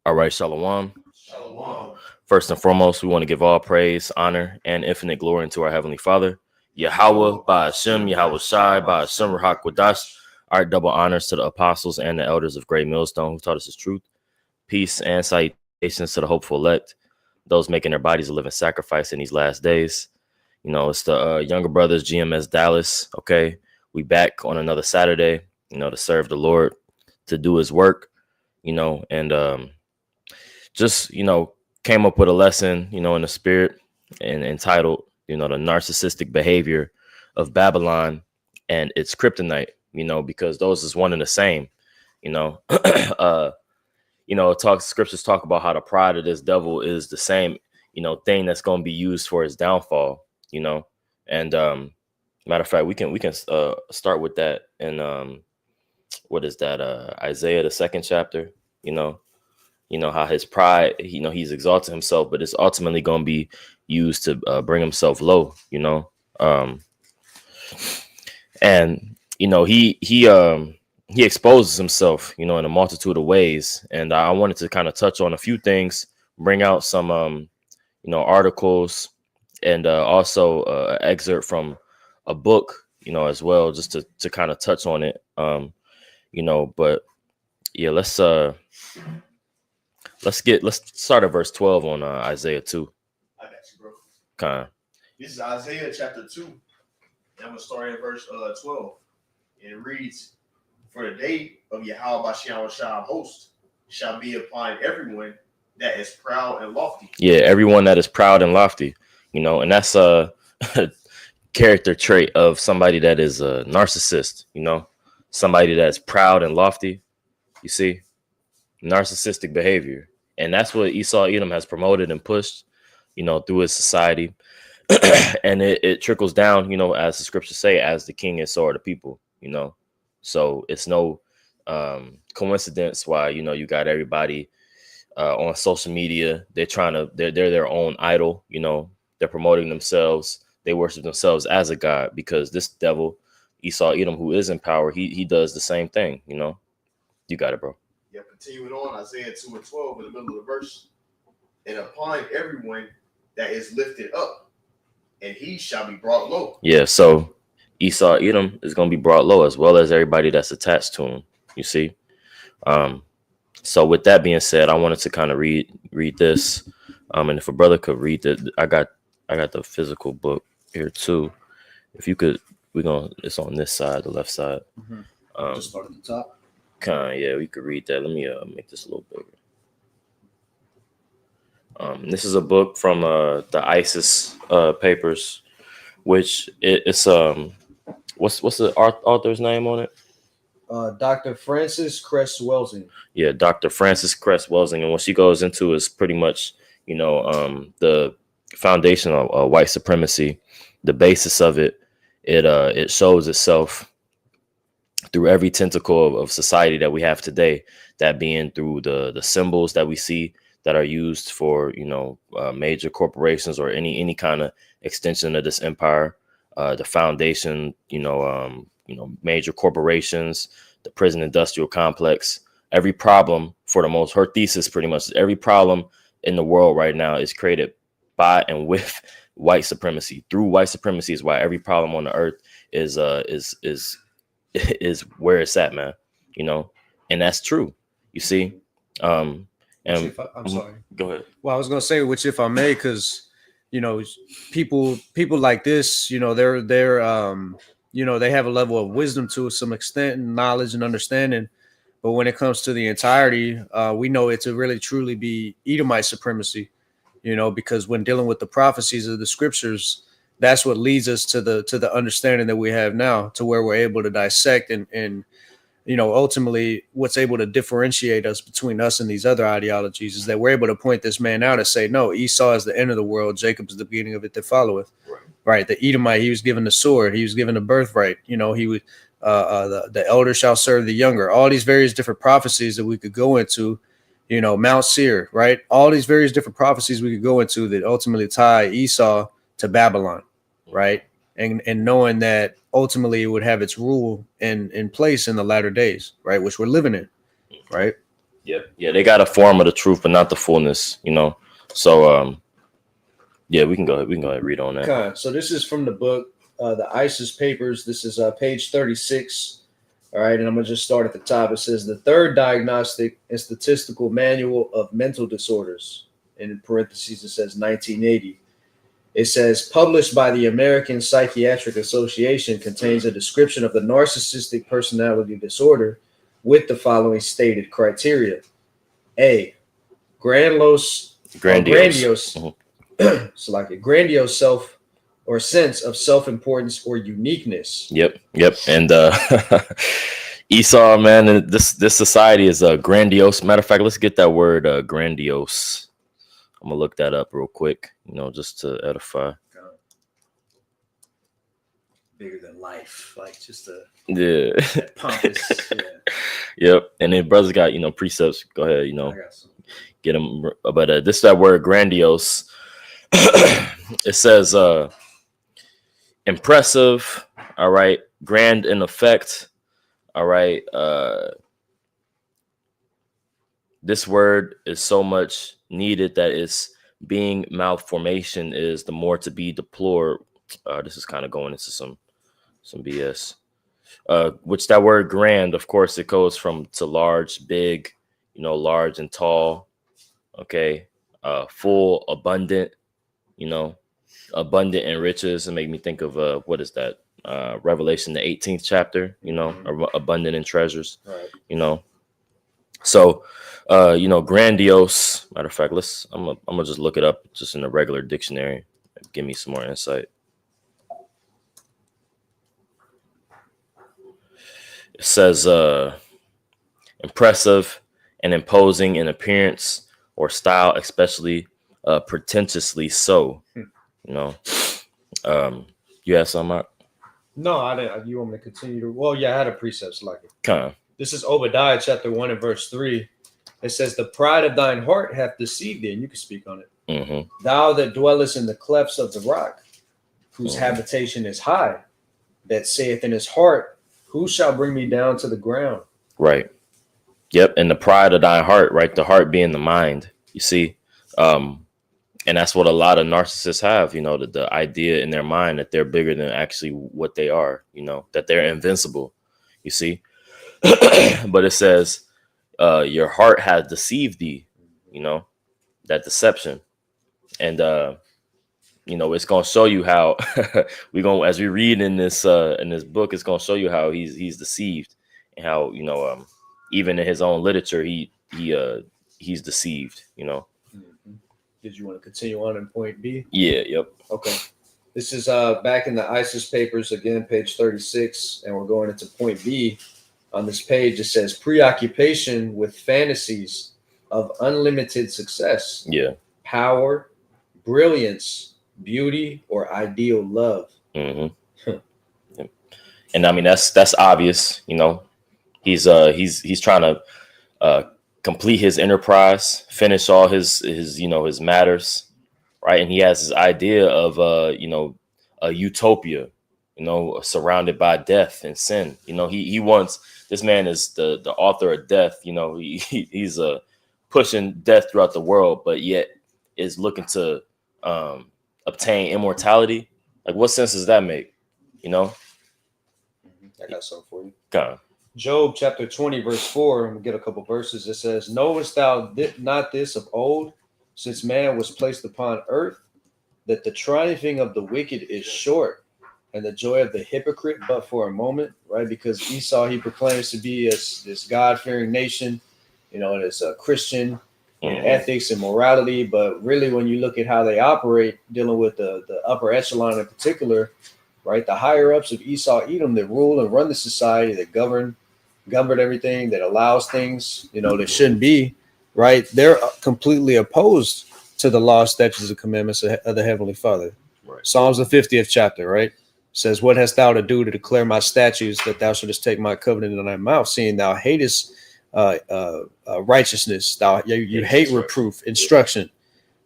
All right, Shalom. Shalom. First and foremost, we want to give all praise, honor, and infinite glory to our Heavenly Father, Yahweh, Ba'ashem, Yahweh Shai, Ba'ashem, Rahak Wadash. Our double honors to the apostles and the elders of Great Millstone who taught us His truth. Peace and salutations to the hopeful elect, those making their bodies a living sacrifice in these last days. You know, it's the younger brothers, GMS Dallas. Okay, we back on another Saturday, to serve the Lord, to do His work, and just came up with a lesson in the spirit and entitled the narcissistic behavior of Babylon and its kryptonite, because those is one and the same. uh scriptures talk about how the pride of this devil is the same thing that's going to be used for his downfall. And matter of fact, we can start with that in what is that, Isaiah, the second chapter. How his pride, he's exalted himself, but it's ultimately going to be used to bring himself low. Um, and he exposes himself, in a multitude of ways. And I wanted to kind of touch on a few things, bring out some articles, and also excerpt from a book, as well, just to kind of touch on it. But yeah, let's start at verse 12 on Isaiah 2. I got you, bro. Kind of. This is Isaiah chapter 2. And I'm going to start at verse 12. And it reads, "For the day of Yahweh Bashem Shah host shall be upon everyone that is proud and lofty." Yeah, everyone that is proud and lofty, and that's a character trait of somebody that is a narcissist, somebody that's proud and lofty. You see, narcissistic behavior. And that's what Esau Edom has promoted and pushed, through his society. And it trickles down, as the scriptures say, as the king is, so are the people, So it's no coincidence why, you got everybody on social media. They're their own idol, they're promoting themselves. They worship themselves as a god, because this devil, Esau Edom, who is in power, he does the same thing, You got it, bro. Yeah, continuing on, Isaiah 2 and 12 in the middle of the verse. "And upon everyone that is lifted up, and he shall be brought low." Yeah, so Esau Edom is going to be brought low, as well as everybody that's attached to him. You see, so with that being said, I wanted to kind of read this, and if a brother could read it, I got the physical book here too. If you could, it's on this side, the left side. Mm-hmm. Just start at the top. Yeah, we could read that. Let me make this a little bigger. This is a book from the ISIS papers, which it's what's the author's name on it? Dr. Frances Cress Welsing. Yeah, Dr. Frances Cress Welsing, and what she goes into is pretty much the foundation of white supremacy, the basis of it. It shows itself through every tentacle of society that we have today, that being through the symbols that we see that are used for major corporations or any kind of extension of this empire, the foundation, major corporations, the prison industrial complex. Every problem, for the most, her thesis pretty much, every problem in the world right now is created by and with white supremacy. Through white supremacy is why every problem on the earth is where it's at, man. And that's true. You see. And I'm sorry. Go ahead. Well, I was gonna say, which, if I may, because people like this, they're they have a level of wisdom to some extent, and knowledge and understanding. But when it comes to the entirety, we know it to really truly be Edomite supremacy. Because when dealing with the prophecies of the scriptures, that's what leads us to the understanding that we have now, to where we're able to dissect and ultimately what's able to differentiate us between us and these other ideologies is that we're able to point this man out and say, no, Esau is the end of the world. Jacob is the beginning of it that followeth. Right. The Edomite, he was given the sword. He was given the birthright. He would the elder shall serve the younger. All these various different prophecies that we could go into, Mount Seir, right? All these various different prophecies we could go into that ultimately tie Esau to Babylon, right? And knowing that ultimately it would have its rule in place in the latter days, right? Which we're living in, right? Yeah, they got a form of the truth, but not the fullness, you know. So yeah, we can go ahead and read on that. Okay, so this is from the book, the ISIS Papers. This is page 36. All right, and I'm gonna just start at the top. It says the third diagnostic and statistical manual of mental disorders. In parentheses, it says 1980. It says published by the American Psychiatric Association, contains a description of the narcissistic personality disorder with the following stated criteria: A, grandiose, it's like a grandiose self or sense of self-importance or uniqueness. Yep. And Esau, man, this society is grandiose. Matter of fact, let's get that word grandiose. I'm gonna look that up real quick, you know, just to edify. Bigger than life, like just a pompous. Yeah. Yep. And then brothers got, you know, precepts. Go ahead, you know, get them. But this is that word grandiose. It says impressive. All right. Grand in effect. All right. This word is so much needed that its being malformation is the more to be deplored. This is kind of going into some BS. Which that word grand, of course, it goes from to large, big, you know, large and tall. Okay. Full, abundant, you know, abundant in riches. And make me think of what is that? Revelation, the 18th chapter, you know, abundant in treasures, right. You know. So you know, grandiose. Matter of fact, I'm gonna just look it up just in a regular dictionary. Give me some more insight. It says impressive and imposing in appearance or style, especially pretentiously so. You know, you have something, Mark? No, I didn't. You want me to continue to? Well, yeah, I had a precept like it. Kind of. This is Obadiah chapter 1 and verse 3. It says, "The pride of thine heart hath deceived thee," and you can speak on it. Mm-hmm. "Thou that dwellest in the clefts of the rock, whose habitation is high, that saith in his heart, who shall bring me down to the ground?" Right. Yep. And the pride of thine heart, right? The heart being the mind. You see, and that's what a lot of narcissists have. You know, the idea in their mind that they're bigger than actually what they are. You know, that they're invincible. You see, but it says, your heart has deceived thee, you know, that deception. And, you know, it's going to show you how as we read in this book, it's going to show you how he's deceived and how, you know, even in his own literature, he's deceived, you know. Mm-hmm. Did you want to continue on in point B? Yeah. Yep. Okay. This is back in the ISIS Papers again, page 36, and we're going into point B. On this page, it says preoccupation with fantasies of unlimited success, power, brilliance, beauty, or ideal love. Mm-hmm. And I mean, that's obvious. You know, he's trying to complete his enterprise, finish all his you know, his matters, right? And he has his idea of you know, a utopia, you know, surrounded by death and sin. You know, he wants. This man is the author of death. You know, he's pushing death throughout the world, but yet is looking to obtain immortality. Like, what sense does that make? You know? I got something for you. Go on. Job chapter 20, verse 4, and we'll get a couple verses. It says, "Knowest thou not this of old, since man was placed upon earth, that the triumphing of the wicked is short, and the joy of the hypocrite but for a moment," right? Because Esau, he proclaims to be this God-fearing nation, you know, and it's a Christian in ethics and morality. But really, when you look at how they operate, dealing with the upper echelon in particular, right? The higher ups of Esau, Edom, that rule and run the society, that govern everything, that allows things, you know, that shouldn't be, right? They're completely opposed to the law, statutes, and commandments of the Heavenly Father. Right. Psalms the 50th chapter, right? Says, "What hast thou to do to declare my statutes, that thou shouldest take my covenant in thy mouth, seeing thou hatest righteousness, you hate reproof, instruction,"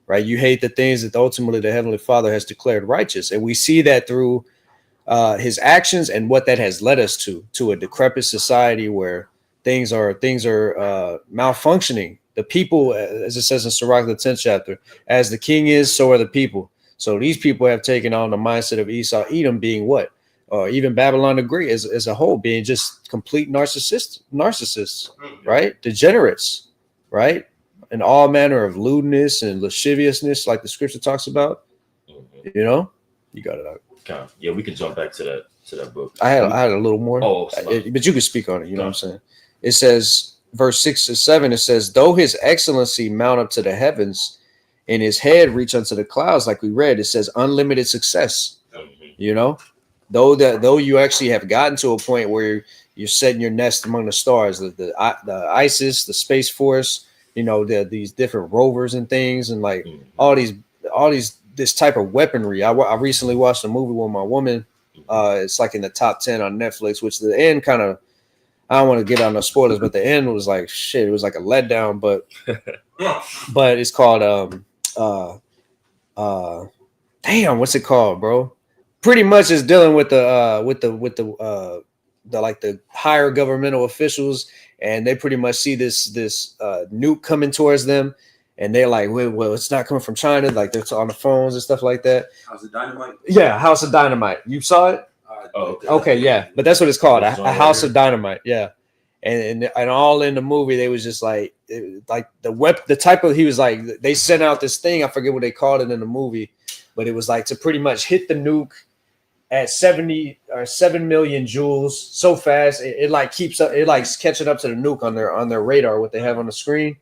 right? You hate the things that ultimately the Heavenly Father has declared righteous. And we see that through his actions and what that has led us to a decrepit society where things are malfunctioning. The people, as it says in Sirach, the 10th chapter, as the king is, so are the people. So these people have taken on the mindset of Esau, Edom being what? Or even Babylon the Great as a whole being just complete narcissists, right? Degenerates, right? And all manner of lewdness and lasciviousness, like the scripture talks about. You know, you got it out. Okay. Yeah, we can jump back to that book. I had a little more. Oh, but you can speak on it. You know what I'm saying? It says, verse 6 to 7. It says, though his excellency mount up to the heavens, and his head reach unto the clouds, like we read. It says unlimited success. You know, though you actually have gotten to a point where you're setting your nest among the stars, the ISIS, the Space Force, you know, these different rovers and things, and like all these this type of weaponry. I recently watched a movie with my woman. It's like in the top 10 on Netflix, which the end kind of, I don't want to get on no spoilers, but the end was like shit. It was like a letdown, but it's called damn, what's it called, bro? Pretty much is dealing with the like the higher governmental officials, and they pretty much see this nuke coming towards them. And they're like, well, it's not coming from China. Like they're on the phones and stuff like that. House of Dynamite? Yeah, House of Dynamite. You saw it? Okay, yeah. But that's what it's called. A House of Dynamite. Yeah. And all in the movie, they was just like the type of, he was like, they sent out this thing. I forget what they called it in the movie, but it was like to pretty much hit the nuke at 7 million joules so fast. It like keeps up. It like catching up to the nuke on their radar, what they have on the screen.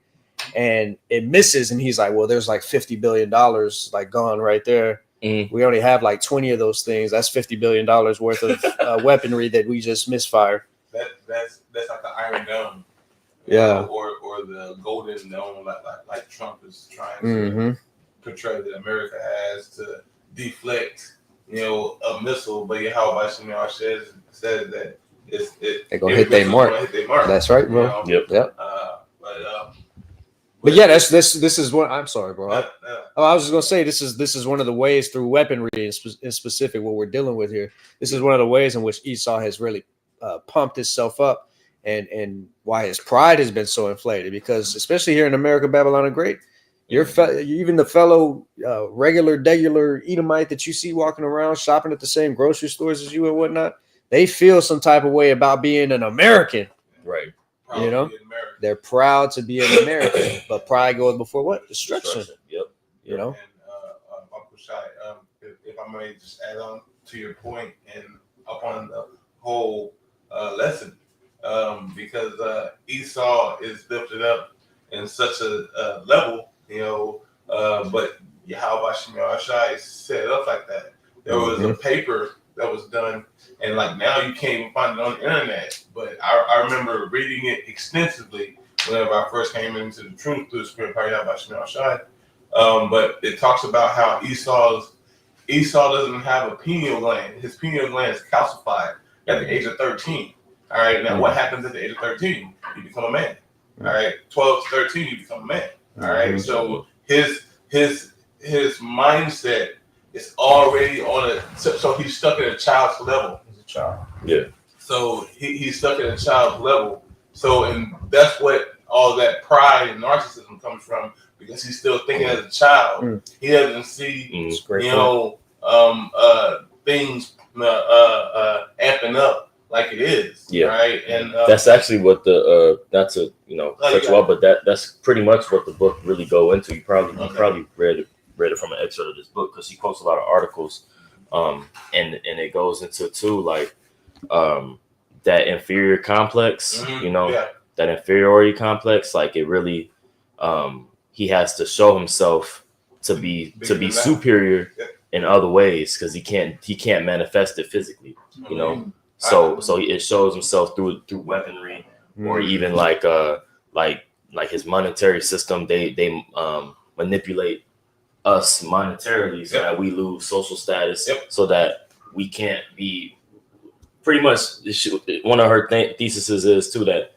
And it misses, and he's like, well, there's like $50 billion like gone right there. We only have like 20 of those things. That's $50 billion worth of weaponry that we just misfired. That's like an Iron Dome, yeah, or the Golden Dome, like Trump is trying to portray that America has to deflect, you know, a missile. But how Bashimar says that they're gonna hit their mark. That's right, bro. You know? Yep. But yeah, this is what I'm sorry, bro. I was just gonna say this is one of the ways through weaponry in specific what we're dealing with here. This is one of the ways in which Esau has really pumped himself up, and why his pride has been so inflated. Because especially here in America, Babylon the Great, even the fellow regular Edomite that you see walking around shopping at the same grocery stores as you and whatnot, they feel some type of way about being an American, right? You know, they're proud to be an American, but pride goes before what? Destruction. Yep. You know. And Uncle Shai, if I may just add on to your point and upon the whole lesson, because Esau is lifted up in such a level, you know, but Yahweh Shai set it up like that. There was a paper that was done, and like now you can't even find it on the internet. But I remember reading it extensively whenever I first came into the truth through the Spirit of Yahweh Shai. But it talks about how Esau doesn't have a pineal gland. His pineal gland is calcified at the age of 13. All right. Now, what happens at the age of 13? You become a man. All right. 12 to 13, you become a man. All right. So his mindset is already on a. So he's stuck at a child's level. He's a child. Yeah. So he's stuck at a child's level. So and that's what all that pride and narcissism comes from, because he's still thinking as a child. He doesn't see, things amping up like it is. Yeah. Right. And that's actually what that's a cut you off, but that's pretty much what the book really go into. You probably read it from an excerpt of this book, because he quotes a lot of articles, and it goes into too like that inferior complex, that inferiority complex. Like it really, he has to show himself to be superior in other ways, because he can't manifest it physically, you know. So it shows himself through weaponry, or even like his monetary system. They manipulate us monetarily so that we lose social status, so that we can't be. Pretty much, one of her theses is too that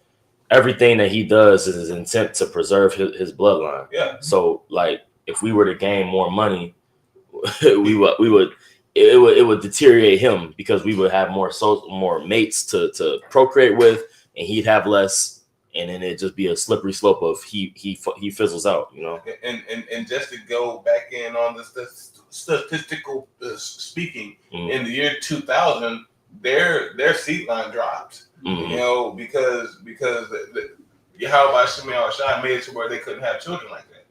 everything that he does is his intent to preserve his bloodline. Yeah. So like, if we were to gain more money, it would deteriorate him, because we would have more mates to procreate with, and he'd have less and then it just be a slippery slope of he fizzles out, you know. And just to go back in on the statistical speaking, in the year 2000, their seat line dropped, you know, because Yahweh Shemel Shai made it to where they couldn't have children like that.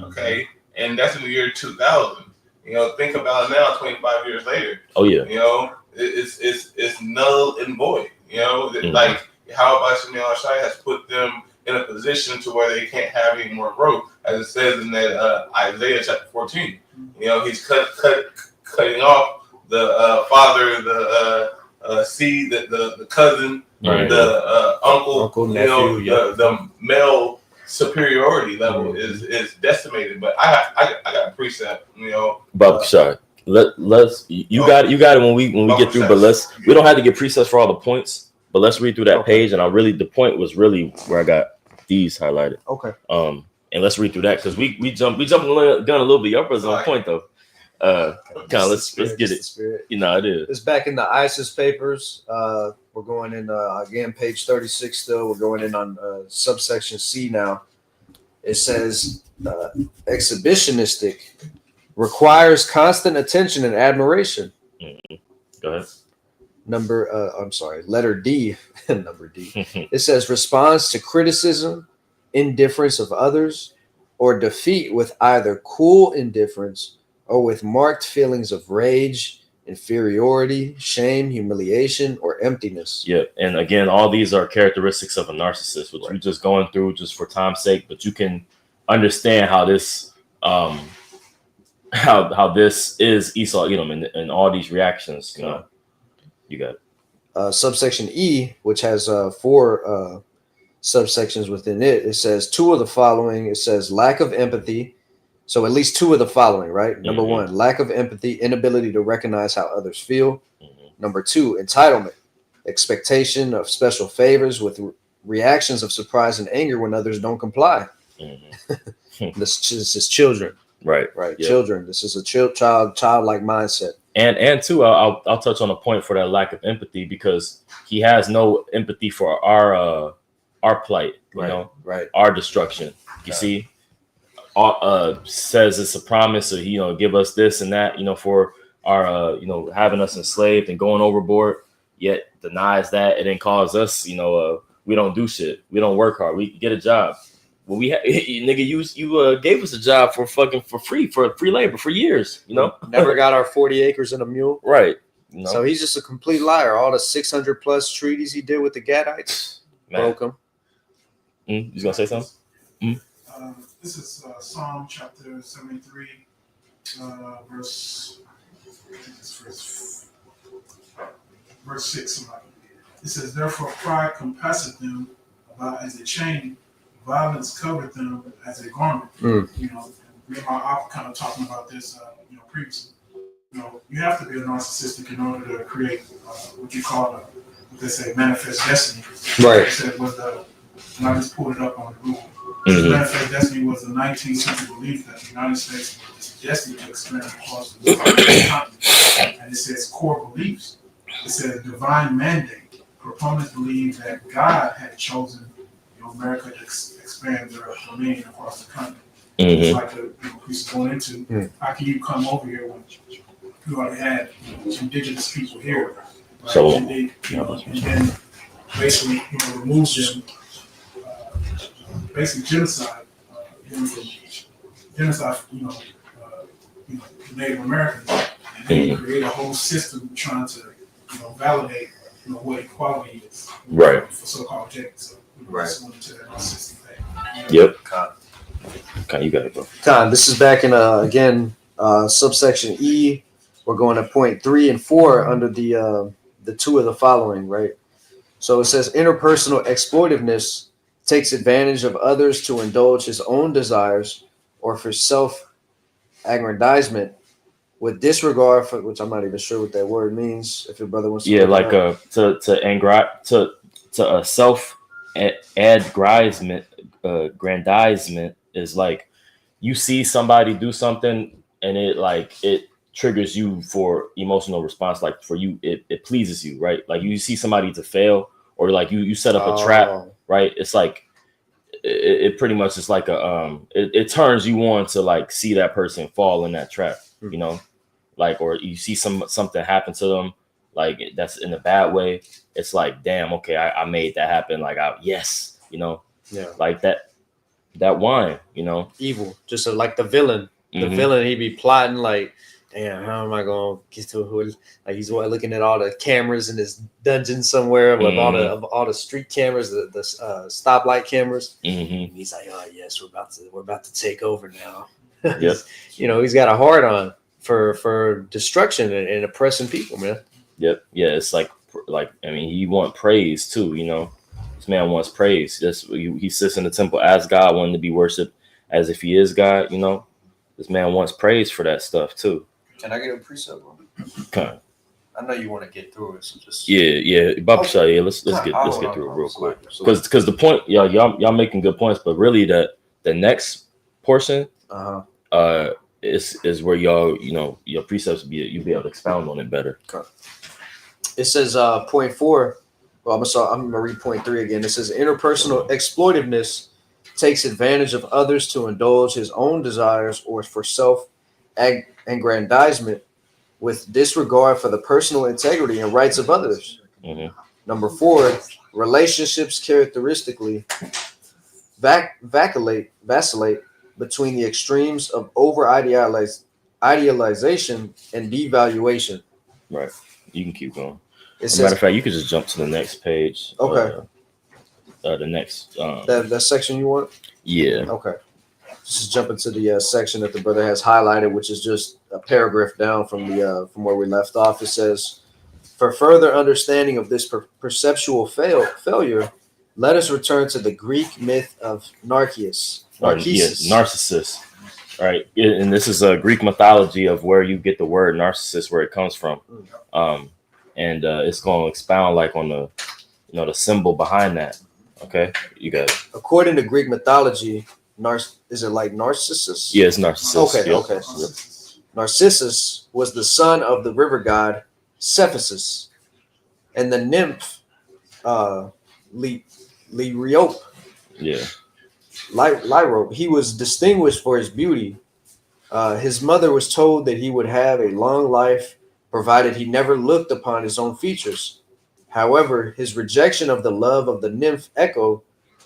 Okay, and that's in the year 2000. You know, think about it now, 25 years later. Oh yeah. You know, it's null and void. You know, like Yahweh Shemel Shai has put them in a position to where they can't have any more growth, as it says in that Isaiah chapter 14. You know, he's cutting off the father, the seed, the cousin, the uncle, nephew, you know, the male superiority level is decimated. But I got a precept, you know. But sorry, let's you got it when we get through. But we don't have to get precepts for all the points. But let's read through that page, and the point was really where I got these highlighted. Okay. And let's read through that because we jumped the gun a little bit. Your brother's on point though. Kind of let's get it. You know, it is. It's back in the ISIS papers. We're going in again, page 36. Still, we're going in on subsection C now. It says exhibitionistic requires constant attention and admiration. Go ahead. Letter D. Number D. It says responds to criticism, indifference of others, or defeat with either cool indifference or with marked feelings of rage, inferiority, shame, humiliation, or emptiness. Yeah, and again, all these are characteristics of a narcissist, which we're just going through just for time's sake. But you can understand how this, how this is Esau Edom and all these reactions. You know, you got it. Subsection E, which has 4 subsections within it. It says 2 of the following. It says lack of empathy. So at least 2 of the following, right? Number 1, lack of empathy, inability to recognize how others feel. Number 2, entitlement, expectation of special favors with reactions of surprise and anger when others don't comply. This is children. Right. Yep. Children. This is a childlike mindset. And too, I'll touch on a point for that lack of empathy because he has no empathy for our plight, you know, our destruction. You see, says it's a promise, so give us this and that, for our having us enslaved and going overboard. Yet denies that it didn't cause us. We don't do shit. We don't work hard. We get a job. When we nigga, you gave us a job for free labor for years. Never got our 40 acres and a mule. Right. So he's just a complete liar. All the 600 plus treaties he did with the Gadites broke him. You was gonna say something? This is Psalm chapter 73, verse 6. It says, "Therefore pride compasseth them about as a chain, violence covered them as a garment." Me and my op kind of talking about this, previously. You have to be a narcissistic in order to create what you call what they say, manifest destiny. Right. It said and I just pulled it up on the Google. Manifest destiny was a 19th century belief that the United States was destined to expand across the continent. And it says core beliefs. It says divine mandate. Proponents believe that God had chosen America to expand their dominion across the continent. It's like the piece going into how can you come over here when you already had indigenous people here, right? So and then basically remove them, basically genocide, Native Americans, and then create a whole system trying to validate what equality is, right, for so-called Jacob. Yep. Okay, you got it, bro. This is back in again subsection E. We're going to point 3 and 4 under the 2 of the following, right? So it says interpersonal exploitiveness takes advantage of others to indulge his own desires or for self-aggrandizement with disregard for, which I'm not even sure what that word means. If your brother wants to, to self-aggrandizement is like you see somebody do something and it triggers you for emotional response. Like for you, it pleases you, right? Like you see somebody to fail, or like you set up a trap, right? It's like it pretty much is like it turns you on to like see that person fall in that trap, you know, like, or you see something happen to them, like that's in a bad way. It's like, damn, okay, I made that happen. Like, yes, you know, like that wine, you know, evil, just like the villain. The villain, he'd be plotting like, damn, how am I gonna get to who? Like he's looking at all the cameras in his dungeon somewhere with all the street cameras, the stoplight cameras. And he's like, oh yes, we're about to take over now. Yep. You know, he's got a hard on for destruction and oppressing people, man. Yep. Yeah, it's like I mean, he want praise too, you know. This man wants praise. He sits in the temple as God, wanting to be worshipped as if he is God, you know. This man wants praise for that stuff too. Can I get a precept on it? Okay. I know you want to get through it, so just Baba Shah, let's get through it real quick. Because the point, y'all making good points, but really the next portion is where y'all, you know, your precepts you'll be able to expound on it better. Okay. It says point 4. Well, I'm gonna read point 3 again. It says interpersonal exploitiveness takes advantage of others to indulge his own desires or for self-aggrandizement with disregard for the personal integrity and rights of others. Number 4, relationships characteristically vacillate between the extremes of idealization and devaluation. Right. You can keep going. As a matter of fact, you could just jump to the next page. Okay. The next that section you want? Yeah. Okay. Just jump into the section that the brother has highlighted, which is just a paragraph down from where we left off. It says, for further understanding of this perceptual failure, let us return to the Greek myth of Narcissus. Narcissus. Right. And this is a Greek mythology of where you get the word narcissus, where it comes from. And it's going to expound like on the, you know, the symbol behind that. Okay, you got it. According to Greek mythology, is it like Narcissus? Yeah, it's Narcissus. Okay, okay. Yep. Narcissus was the son of the river god Cephissus, and the nymph Lyriope. Yeah. Lyriope. He was distinguished for his beauty. His mother was told that he would have a long life, provided he never looked upon his own features. However, his rejection of the love of the nymph Echo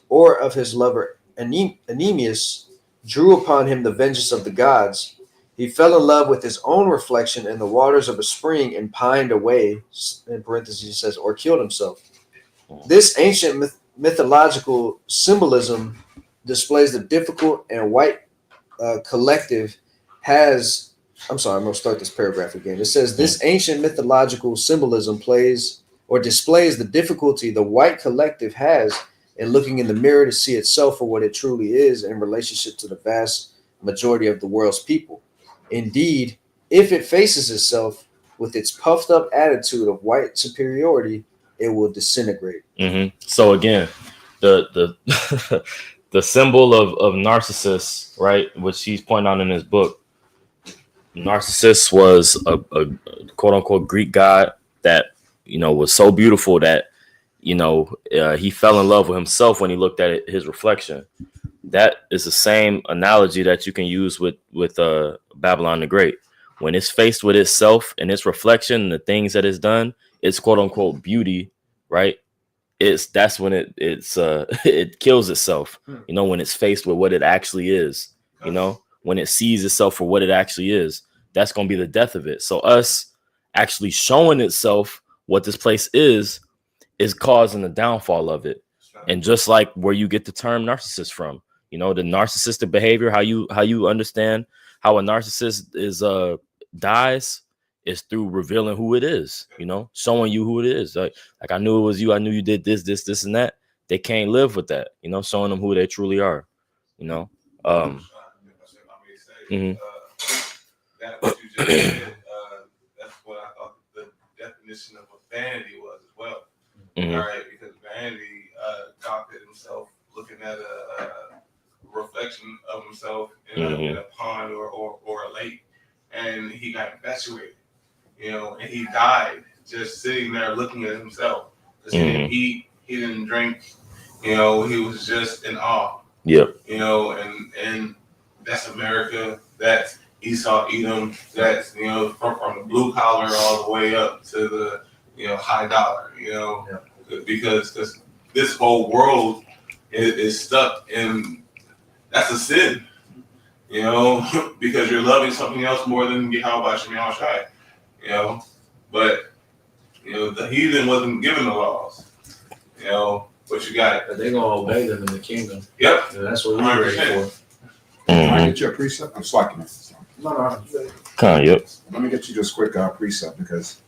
or of his lover Anemius drew upon him the vengeance of the gods. He fell in love with his own reflection in the waters of a spring and pined away, in parentheses it says, or killed himself. This ancient mythological symbolism displays the difficult and white collective has... I'm sorry, I'm going to start this paragraph again. It says, this ancient mythological symbolism displays the difficulty the white collective has in looking in the mirror to see itself for what it truly is in relationship to the vast majority of the world's people. Indeed, if it faces itself with its puffed up attitude of white superiority, it will disintegrate. So again, the the symbol of Narcissus, right, which he's pointing out in his book, Narcissus was a quote unquote Greek god that, you know, was so beautiful that, you know, he fell in love with himself when he looked at his reflection. That is the same analogy that you can use with Babylon the Great. When it's faced with itself and its reflection and the things that it's done, its quote unquote beauty, right? That's when it kills itself. You know, when it's faced with what it actually is, you know, when it sees itself for what it actually is, that's going to be the death of it. So us actually showing itself what this place is causing the downfall of it. And just like where you get the term narcissist from, you know, the narcissistic behavior, how you understand how a narcissist is dies is through revealing who it is, you know, showing you who it is. Like I knew it was you. I knew you did this, and that. They can't live with that, you know, showing them who they truly are, you know. That what you just said, that's what I thought the definition of a vanity was as well. All right, because vanity, God did himself looking at a reflection of himself in a pond or a lake, and he got infatuated, you know, and he died just sitting there looking at himself. Because he didn't eat, he didn't drink, you know, he was just in awe. Yeah. You know, and that's America. That's Esau, Edom. That's, you know, from the blue collar all the way up to the, you know, high dollar. You know, because this whole world is stuck in, that's a sin. You know, because you're loving something else more than Yahweh Shem Yahushai. You know, but you know the heathen wasn't given the laws. You know, but you got it. But they're gonna obey them in the kingdom. Yep. And that's what we're ready 100%. for. Can I get you a precept? I'm slacking. No. Yep. Let me get you this quick precept because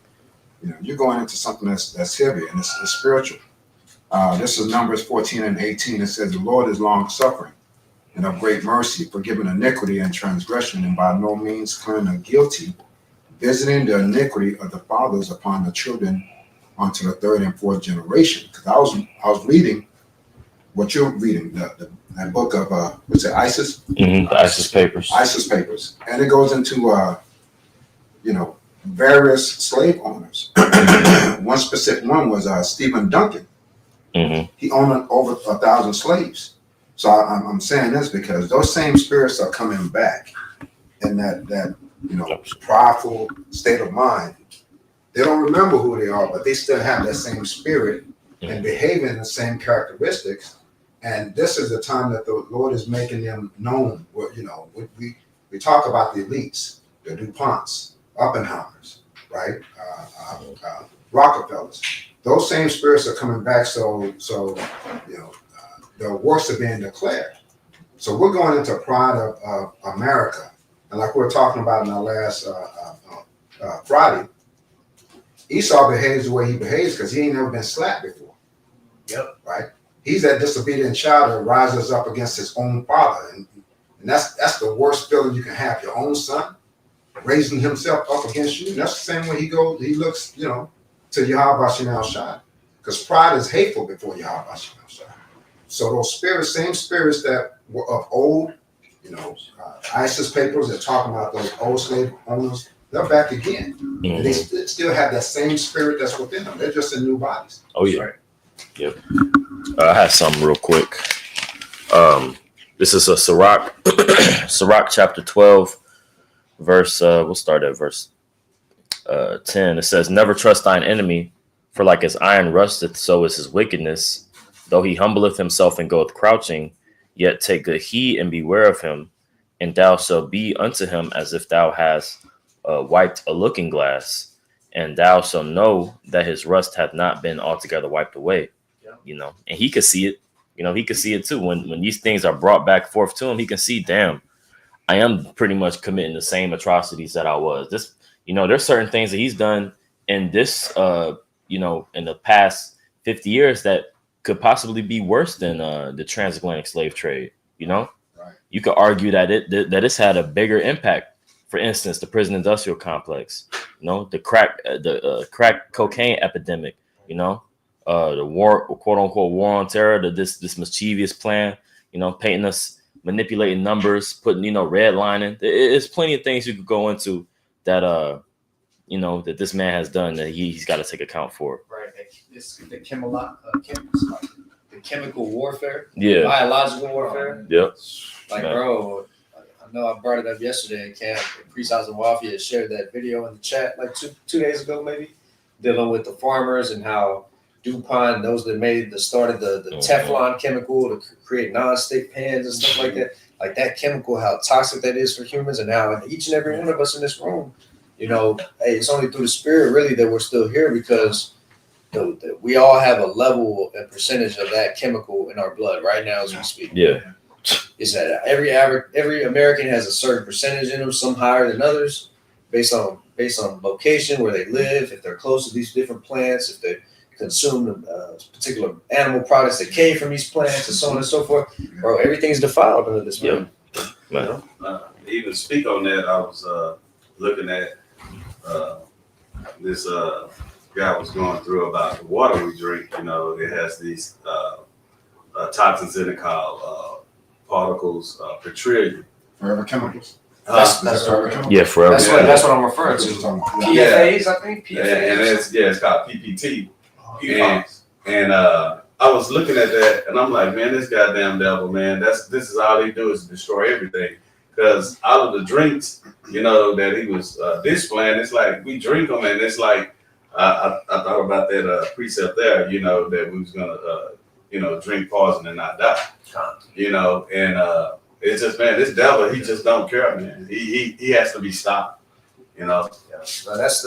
you know you're going into something that's heavy and it's spiritual. This is Numbers 14 and 18. It says the Lord is long suffering and of great mercy, forgiving iniquity and transgression, and by no means clearing the guilty, visiting the iniquity of the fathers upon the children unto the third and fourth generation. Because I was reading what you're reading, that book of what's it, ISIS? The ISIS papers. ISIS papers, and it goes into you know, various slave owners. One specific one was Stephen Duncan. He owned over 1,000 slaves. So I'm saying this because those same spirits are coming back in that you know, prideful state of mind. They don't remember who they are, but they still have that same spirit and behaving the same characteristics. And this is the time that the Lord is making them known. Well, you know, we talk about the elites, the DuPonts, Oppenheimers, right? Rockefellers. Those same spirits are coming back. So you know, the works are being declared. So we're going into pride of America. And like we were talking about in our last Friday, Esau behaves the way he behaves because he ain't never been slapped before. Yep. Right? He's that disobedient child that rises up against his own father. And that's the worst feeling you can have. Your own son raising himself up against you. And that's the same way he looks, you know, to Yahweh Shem Shai. Because pride is hateful before Yahweh Shem Shai. So those spirits, same spirits that were of old, you know, ISIS papers that talking about those old slave owners, they're back again. And they still have that same spirit that's within them. They're just in new bodies. Oh yeah. Yep. I had something real quick. This is a Sirach, Sirach chapter 12, verse. We'll start at verse 10. It says, "Never trust thine enemy, for like as iron rusteth, so is his wickedness. Though he humbleth himself and goeth crouching, yet take good heed and beware of him, and thou shalt be unto him as if thou hast wiped a looking glass, and thou shalt know that his rust hath not been altogether wiped away." You know, and he could see it. You know, he could see it too. When these things are brought back forth to him, he can see, damn, I am pretty much committing the same atrocities that I was. This, you know, there's certain things that he's done in this, you know, in the past 50 years that could possibly be worse than the transatlantic slave trade. You know, you could argue that it's had a bigger impact. For instance, the prison industrial complex, you know, the crack cocaine epidemic, you know, the war, quote unquote, war on terror, this mischievous plan, you know, painting us, manipulating numbers, putting, you know, redlining. There's plenty of things you could go into that, you know, that this man has done that he's got to take account for. Right. It's the chemical warfare. Yeah. Biological warfare. Yep. Like, bro, I know I brought it up yesterday in camp. Priest House and Wafia shared that video in the chat like two days ago, maybe, dealing with the farmers and how DuPont, those that started the Teflon chemical to create non-stick pans and stuff like that. Like that chemical, how toxic that is for humans, and how each and every one of us in this room, you know, hey, it's only through the spirit really that we're still here because we all have a level and percentage of that chemical in our blood right now as we speak. Yeah. Is that every American has a certain percentage in them, some higher than others, based on location, where they live, if they're close to these different plants, if they consume particular animal products that came from these plants, and so on and so forth. Bro, everything's defiled under this man. Man. Even speak on that, I was looking at this guy was going through about the water we drink. You know, it has these toxins in it called particles per trillion. Forever chemicals. That's forever chemicals. Yeah, forever. That's what I'm referring to. PFAs, I think. And it's called PPT. And I was looking at that and I'm like, man, this goddamn devil, man, this is all he do is destroy everything. Because out of the drinks, you know, that he was displaying, it's like we drink them, and it's like I thought about that precept there, you know, that we was gonna you know, drink poison and not die. You know, and it's just, man, this devil, he just don't care, man. He has to be stopped. You know. Yeah. So that's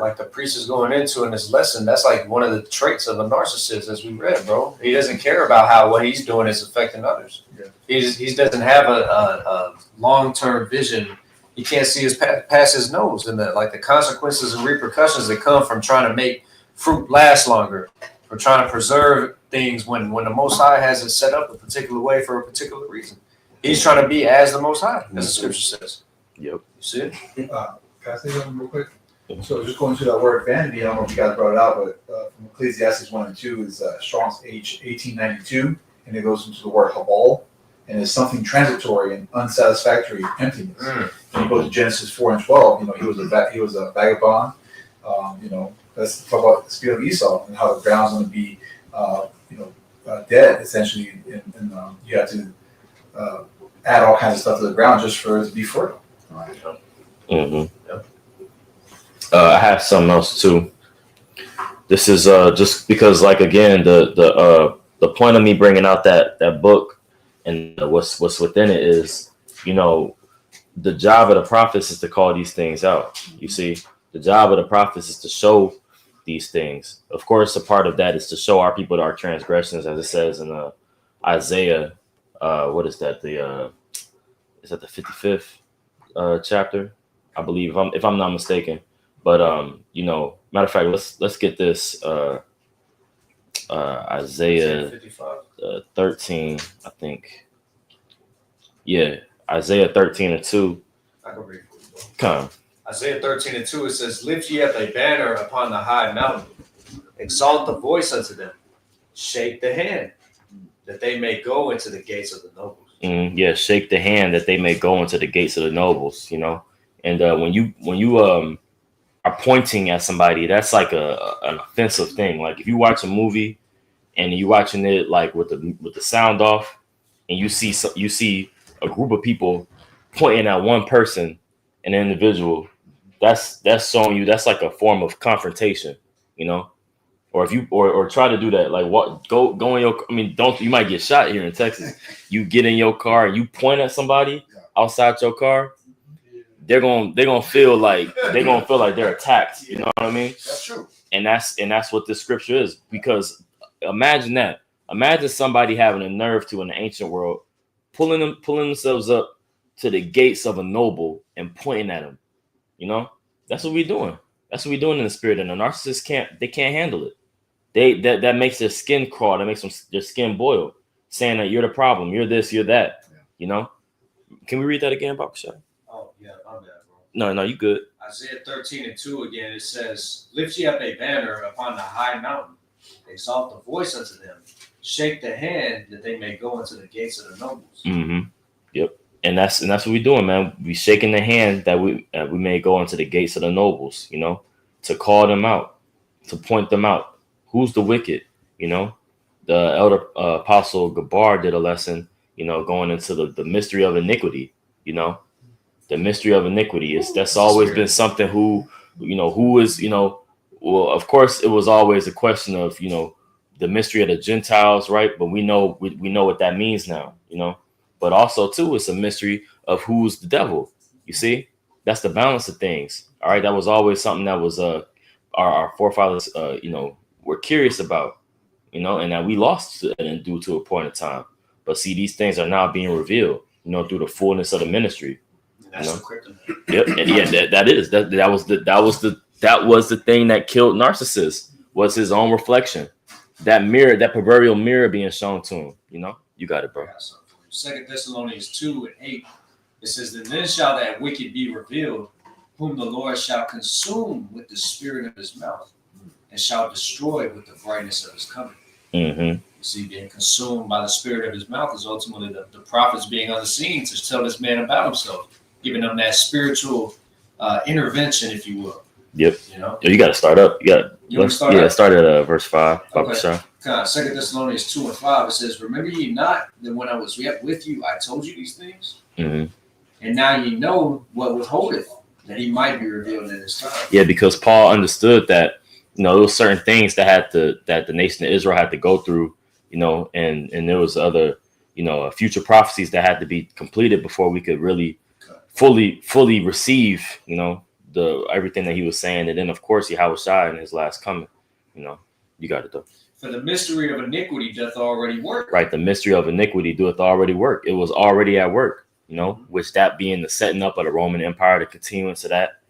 like the priest is going into in this lesson. That's like one of the traits of a narcissist, as we read, bro. He doesn't care about how what he's doing is affecting others. Yeah. He doesn't have a long-term vision. He can't see his past his nose, and the consequences and repercussions that come from trying to make fruit last longer, or trying to preserve things when the Most High has it set up a particular way for a particular reason. He's trying to be as the Most High, as the Scripture says. Yep. You see it? Can I say something real quick? So just going to that word vanity, I don't know if you guys brought it out, but from Ecclesiastes 1 and 2 is Strong's H 1892, and it goes into the word habal, and it's something transitory and unsatisfactory, emptiness. And you go to Genesis 4 and 12, you know, he was a vagabond. You know, let's talk about the spirit of Esau and how the ground's going to be, dead essentially, and you have to add all kinds of stuff to the ground just for it to be fertile. Right. Mm-hmm. Yep. I have something else too. This is just because, like, again, the point of me bringing out that book and what's within it is, you know, the job of the prophets is to call these things out. You see, the job of the prophets is to show these things. Of course, a part of that is to show our people our transgressions, as it says in Isaiah. What is that? Is that the 55th chapter? I believe, if I'm not mistaken. But you know, matter of fact, let's get this Isaiah 13, I think. Yeah, Isaiah 13 and 2. I can read it. Come. Isaiah 13 and 2, it says, "Lift ye up a banner upon the high mountain, exalt the voice unto them, shake the hand, that they may go into the gates of the nobles." Yeah, shake the hand that they may go into the gates of the nobles. You know. And when you are pointing at somebody, that's like an offensive thing. Like if you watch a movie and you're watching it like with the sound off, and you see a group of people pointing at one person, an individual, that's showing you that's like a form of confrontation, you know. Or if you or try to do that, like what go in your, I mean, you might get shot here in Texas. You get in your car and you point at somebody outside your car. They're gonna feel like they're attacked. You know what I mean? That's true. And that's what this scripture is. Because imagine that. Imagine somebody having a nerve to, in the ancient world, pulling themselves up to the gates of a noble and pointing at him. You know, that's what we're doing. That's what we're doing in the spirit. And the narcissists can't handle it. That makes their skin crawl. That makes their skin boil, saying that you're the problem. You're this. You're that. Yeah. You know. Can we read that again, Papa Shai? Oh, yeah, my bad, bro. No, you good. Isaiah 13 and 2 again, it says, "Lift ye up a banner upon the high mountain, exalt the voice unto them, shake the hand that they may go into the gates of the nobles." Mm-hmm. Yep. And that's what we're doing, man. We shaking the hand that we may go into the gates of the nobles, you know, to call them out, to point them out. Who's the wicked? You know, the elder apostle Gabar did a lesson, you know, going into the mystery of iniquity, you know. The mystery of iniquity that's always been something who is, you know, well, of course it was always a question of, you know, the mystery of the Gentiles, right? But we know what that means now, you know. But also too, it's a mystery of who's the devil. You see, that's the balance of things. All right, that was always something that was our forefathers, you know, were curious about, you know, and that we lost due to a point of time. But see, these things are now being revealed, you know, through the fullness of the ministry. That's the kryptonite. Yep, and yeah, that was the thing that killed Narcissus, was his own reflection, that mirror, that proverbial mirror being shown to him. You know, you got it, bro. 2 Thessalonians 2 and 8, it says, "Then shall that wicked be revealed, whom the Lord shall consume with the spirit of his mouth, and shall destroy with the brightness of his coming." Mm-hmm. You see, being consumed by the spirit of his mouth is ultimately the prophets being on the scene to tell this man about himself, giving them that spiritual intervention, if you will. Yep. You know, you got to start up. You got You want to start? Yeah, start at verse 5. Okay. 2 Thessalonians 2 and 5. It says, "Remember ye not that when I was yet with you, I told you these things? Mm-hmm. And now ye know what withholdeth, that he might be revealed in his time." Yeah, because Paul understood that, there was certain things that the nation of Israel had to go through, and there was other, future prophecies that had to be completed before we could really fully receive, the everything that he was saying. And then of course Yahweh Shai in his last coming, you got it though. For the mystery of iniquity doth already work. Right, the mystery of iniquity doeth already work. It was already at work, which that being the setting up of the Roman Empire, the continuance of that,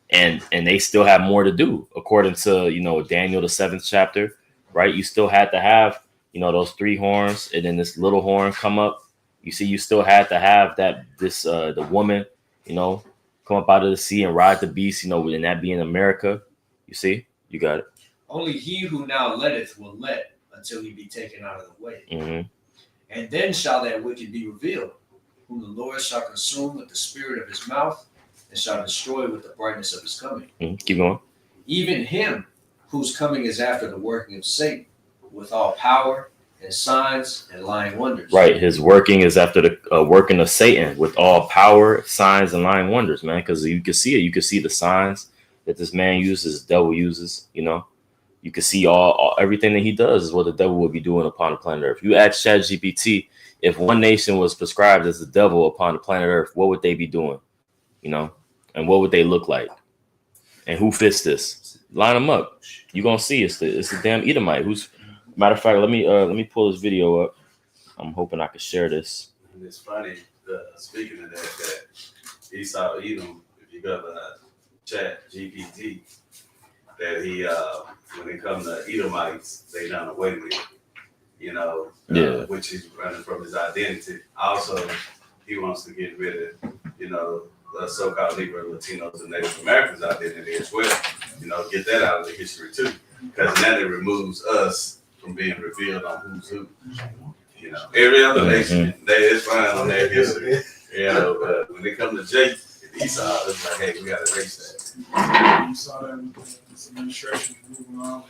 and they still have more to do according to, Daniel, the 7th chapter, right? You still had to have, those 3 horns and then this little horn come up. You see, you still had to have the woman, come up out of the sea and ride the beast, and that being America. You see, you got it. Only he who now letteth will let until he be taken out of the way. Mm-hmm. And then shall that wicked be revealed, whom the Lord shall consume with the spirit of his mouth, and shall destroy with the brightness of his coming. Mm-hmm. Keep going. Even him whose coming is after the working of Satan, with all power and signs and lying wonders. Right, his working is after the working of Satan with all power, signs, and lying wonders, man. Because you can see it. You can see the signs that this man uses, the devil uses. You can see all everything that he does is what the devil would be doing upon the planet Earth. You ask ChatGPT, if one nation was prescribed as the devil upon the planet Earth, what would they be doing? And what would they look like? And who fits this? Line them up. You're gonna see it's the damn Edomite. Matter of fact, let me pull this video up. I'm hoping I can share this. And it's funny, speaking of that Esau Edom, if you go to Chat GPT, that he when it comes to Edomites, they done away with, which he's running from his identity. Also, he wants to get rid of, the so-called Negro, Latinos, and Native Americans identity as well. Get that out of the history too, because then it removes us from being revealed on who's who. Every other nation, it's fine on their history. But when it comes to Jake and Esau, it's like, hey, we got to erase that. You saw that with this administration moving on.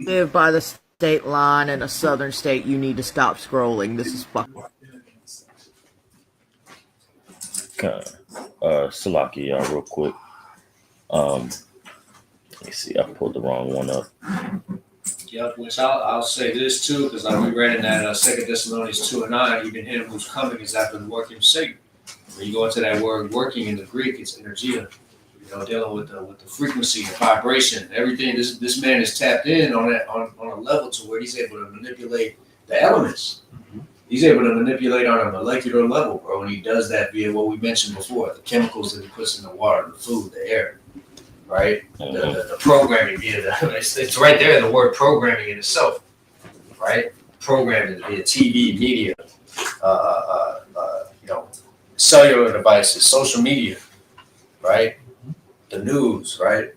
Live by the state line in a southern state, you need to stop scrolling. This is fucking. Salaki, y'all, real quick. Let me see. I pulled the wrong one up. Yep, which I'll say this too, because we read in that 2 Thessalonians 2 and 9, even him who's coming is after the working of Satan. When you go into that word working in the Greek, it's energia, dealing with the frequency, the vibration, everything. This man is tapped in on a level to where he's able to manipulate the elements. He's able to manipulate on a molecular level, bro, and he does that via what we mentioned before, the chemicals that he puts in the water, the food, the air. Right, the programming via it's right there. The word programming in itself, right? Programming via TV, media, cellular devices, social media, right? The news, right?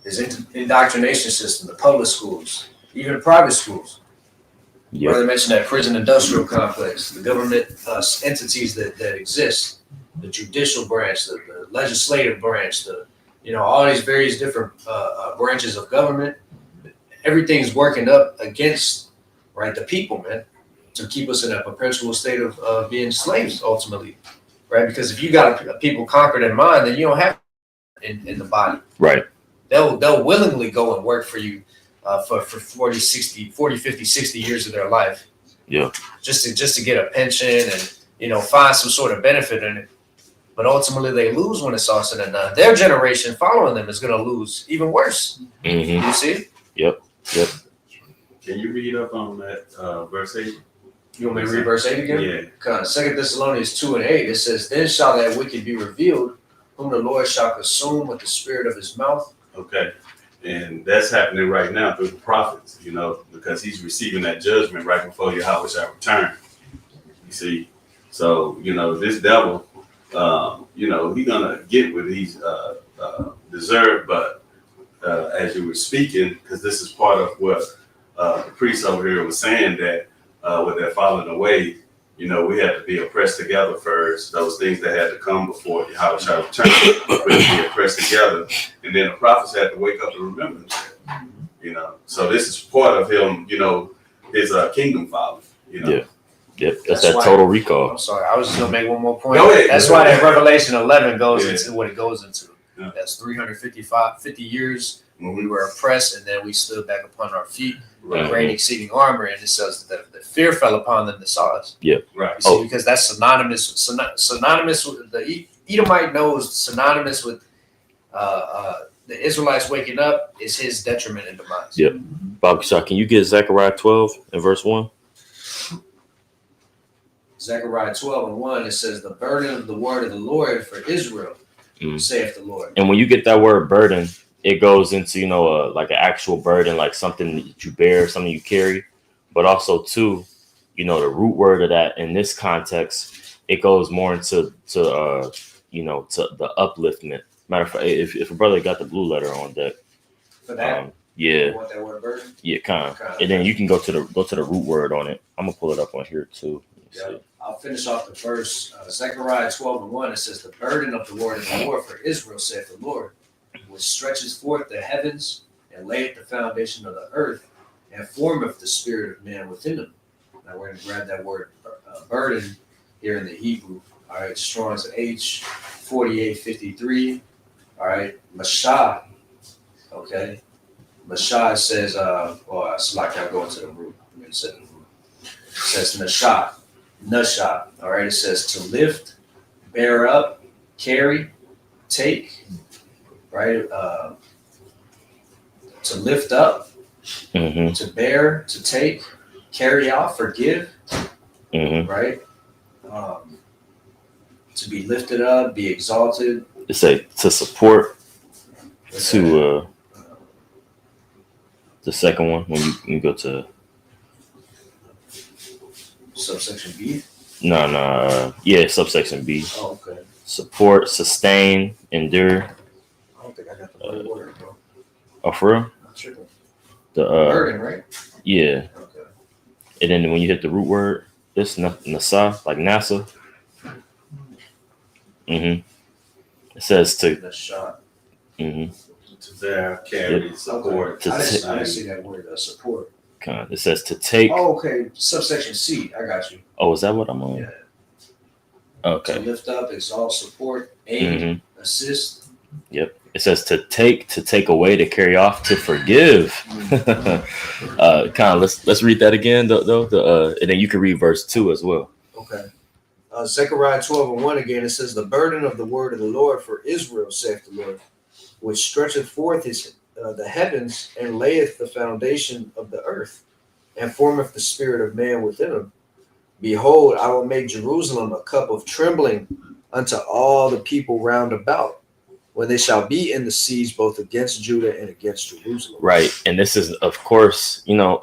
His indoctrination system, the public schools, even private schools. Yep. Brother mentioned that prison industrial complex, the government entities that exist, the judicial branch, the legislative branch, all these various different branches of government. Everything's working up against, right, the people, man, to keep us in a perpetual state of being slaves, ultimately, right? Because if you got a people conquered in mind, then you don't have in the body. Right. They'll willingly go and work for you for 40, 50, 60 years of their life. Yeah. Just to get a pension and, find some sort of benefit in it. But ultimately, they lose when it's all said and done. Their generation following them is going to lose even worse. Mm-hmm. You see? Yep. Can you read up on that verse 8? You want me to read verse 8 again? Yeah. 2 Thessalonians 2 and 8, it says, "Then shall that wicked be revealed, whom the Lord shall consume with the spirit of his mouth." Okay. And that's happening right now through the prophets, because he's receiving that judgment right before Yahweh shall return. You see? So, this devil, he's gonna get what he's deserved. But as you were speaking, because this is part of what the priest over here was saying, that what they're falling away, you know, we had to be oppressed together first. Those things that had to come before Yahweh shall return, we had to be oppressed together. And then the prophets had to wake up and remember that, you know. So this is part of him, you know, his kingdom father, you know. Yeah. Yep, that's That's that why- total recall. I'm sorry, I was just gonna make one more point. Go ahead. That's why that Revelation 11 goes Yeah. into what it goes into. Yeah. That's 50 years when we were oppressed, and then we stood back upon our feet with Right. great exceeding armor, and it says that the fear fell upon them that saw us. Right. You see, because that's synonymous with the Edomite knows synonymous with the Israelites waking up is his detriment and demise. Yep. Bob Shaw, can you get Zechariah 12 and verse 1? Zechariah 12 and 1, it says, the burden of the word of the Lord for Israel, saith the Lord. And when you get that word burden, it goes into, you know, like an actual burden, like something that you bear, something you carry, but also too, you know, the root word of that in this context, it goes more into you know, to the upliftment. Matter of fact, if a brother got the blue letter on deck, For that, yeah, you want that word burden? yeah, kind of, and then you can go to the root word on it. I'm gonna pull it up on here too. Yeah. I'll finish off the verse. Zechariah 12 and 1, it says, the burden of the word of the Lord for Israel, saith the Lord, which stretches forth the heavens and layeth the foundation of the earth and formeth the spirit of man within them. Now we're going to grab that word burden here in the Hebrew. All right, Strong's H 4853. All right, Mashah. Okay, Mashah says, it's like I'll go into the root. I'm going to say the root. It says Nashah. Nashah. All right, it says to lift, bear up, carry, take. Right, to lift up, to bear, to take, carry out, forgive. Right, to be lifted up, be exalted. It's a to support. To the second one when you go to subsection B. Yeah, subsection B. Oh, okay. Support, sustain, endure. I don't think I got the right word, bro. Oh, for real? Not sure. The burden, right? Yeah. Okay. And then when you hit the root word, it's NASA, like NASA. It says to. The shot. To bear, carry, support. I didn't see that word, support. It says to take. Oh, okay. Subsection C. I got you. Oh, is that what I'm on? Yeah. Okay. To lift up, exalt, support, aid, assist. Yep. It says to take away, to carry off, to forgive. Let's read that again though. And then you can read verse 2 as well. Okay. Zechariah 12 and 1 again, it says, the burden of the word of the Lord for Israel, saith the Lord, which stretcheth forth the heavens and layeth the foundation of the earth and formeth the spirit of man within him. Behold, I will make Jerusalem a cup of trembling unto all the people round about, when they shall be in the siege both against Judah and against Jerusalem. Right. And this is, of course, you know,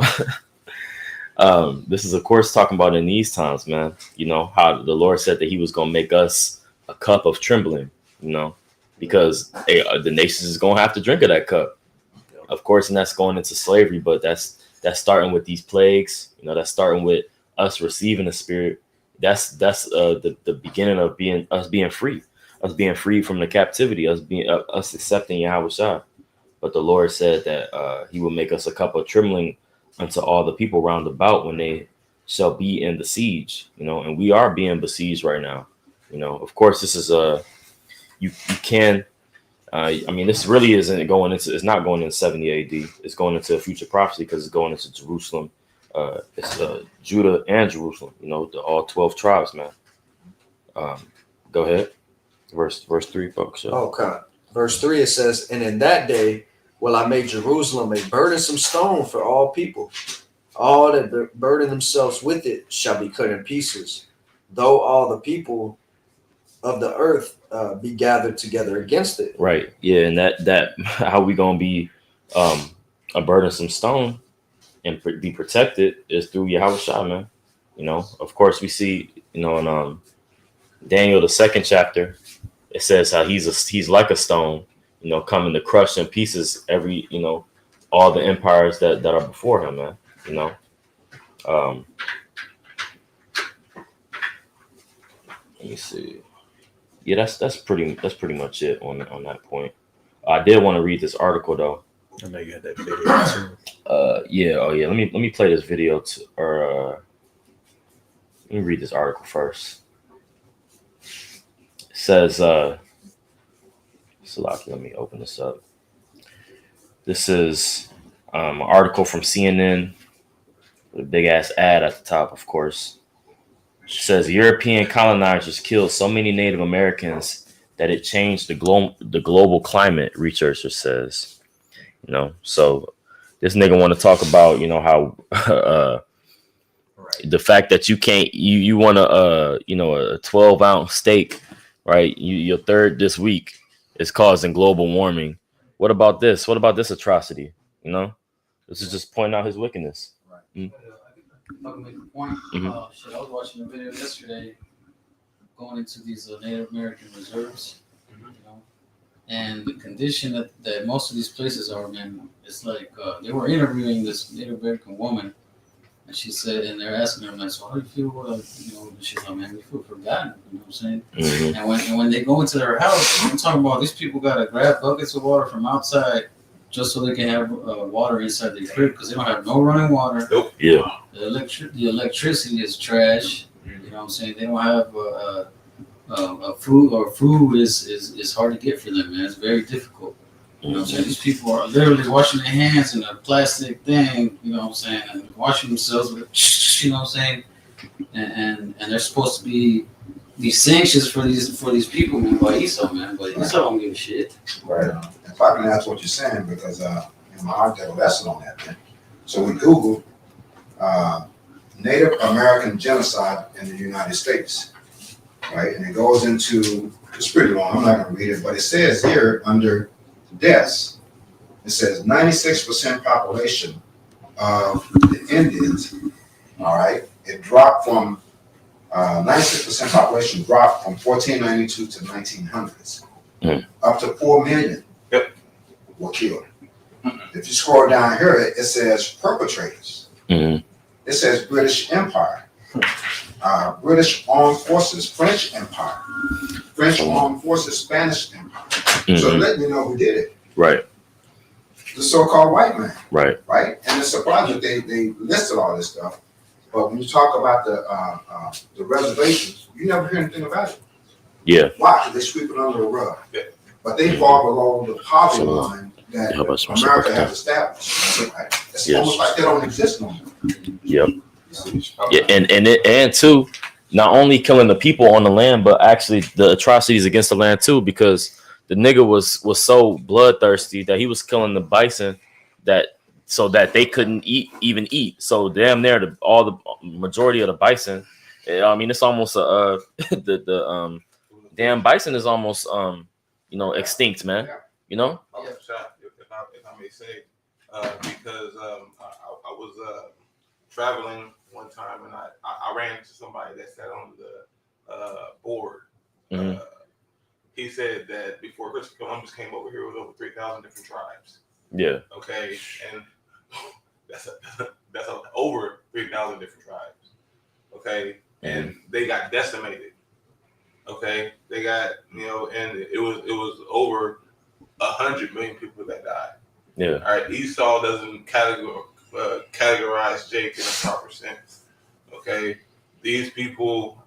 this is, of course, talking about in these times, man, you know, how the Lord said that he was going to make us a cup of trembling, you know, because the nations is going to have to drink of that cup. Of course, and that's going into slavery, but that's starting with these plagues, you know, that's starting with us receiving the spirit. That's the beginning of us being free from the captivity, us accepting Yahweh Shai. But the Lord said that he will make us a cup of trembling unto all the people round about when they shall be in the siege, you know, and we are being besieged right now. You know, of course, this is you can. I mean, this really isn't going into. It's not going into 70 AD. It's going into a future prophecy because it's going into Jerusalem. It's Judah and Jerusalem. You know, all 12 tribes, man. Go ahead. Verse 3, folks. Okay. Verse 3, it says, and in that day will I make Jerusalem a burdensome stone for all people. All that burden themselves with it shall be cut in pieces, though all the people of the earth be gathered together against it. Right. Yeah. And that how we gonna be a burdensome stone and be protected is through Yahweh Shai, man. You know, of course we see, you know, in Daniel the 2nd chapter, it says how he's like a stone, you know, coming to crush in pieces every, you know, all the empires that are before him, man. You know, Let me see. Yeah, that's pretty much it on that point. I did want to read this article though. I know you had that video too. Yeah, oh yeah. Let me play this video let me read this article first. It says Salaki, let me open this up. This is an article from CNN with a big ass ad at the top, of course. It says European colonizers killed so many Native Americans that it changed the global climate, researcher says. You know, so this nigga want to talk about, you know, how the fact that you can't you want a 12-ounce steak, right? Your third this week is causing global warming. What about this? What about this atrocity? You know, this is just pointing out his wickedness. I can make a point. Mhm. I was watching a video yesterday going into these Native American reserves, you know, and the condition that most of these places are in, it's like they were interviewing this Native American woman, and she said, and they're asking her, like, so how do you feel? She's like, man, we feel forgotten. You know what I'm saying? Mhm. And when they go into their house, I'm talking about these people got to grab buckets of water from outside just so they can have water inside their crib because they don't have no running water. Nope. Yeah. The electricity is trash. You know what I'm saying? They don't have food is hard to get for them, man. It's very difficult. You know what I'm saying? These people are literally washing their hands in a plastic thing, you know what I'm saying, and washing themselves with, you know what I'm saying? And they're supposed to be these sanctions for these people, man, by Esau, man. But Esau don't give a shit. Right. If I can ask what you're saying, because I did a lesson on that, man. So we Googled Native American genocide in the United States, right? And it goes into, it's pretty long, I'm not going to read it, but it says here under deaths, it says 96% population of the Indians, all right? It dropped from 96% population dropped from 1492 to 1900s, up to 4 million were killed. If you scroll down here, it says perpetrators. Mhm. It says British Empire, British Armed Forces, French Empire, French Armed Forces, Spanish Empire. So letting you know who did it. Right. The so-called white man. Right. Right? And it's surprising that they listed all this stuff. But when you talk about the reservations, you never hear anything about it. Yeah. Why? Because they sweep it under the rug. But they fall below the poverty line that America has established. Right? It's almost like they don't exist no more. Yep. Yeah, and too, not only killing the people on the land, but actually the atrocities against the land too, because the nigga was so bloodthirsty that he was killing the bison so that they couldn't even eat. So damn near the majority of the bison. I mean, it's almost the damn bison is almost extinct, man. You know. If I may say, because I was traveling one time and I ran into somebody that sat on the board. He said that before Christopher Columbus came over here, it was over 3,000 different tribes. Yeah. Okay, and that's over 3,000 different tribes. Okay, and they got decimated. Okay, they got and it was over 100 million people that died. Yeah. All right, Esau doesn't categorize Jake in a proper sense. Okay, these people,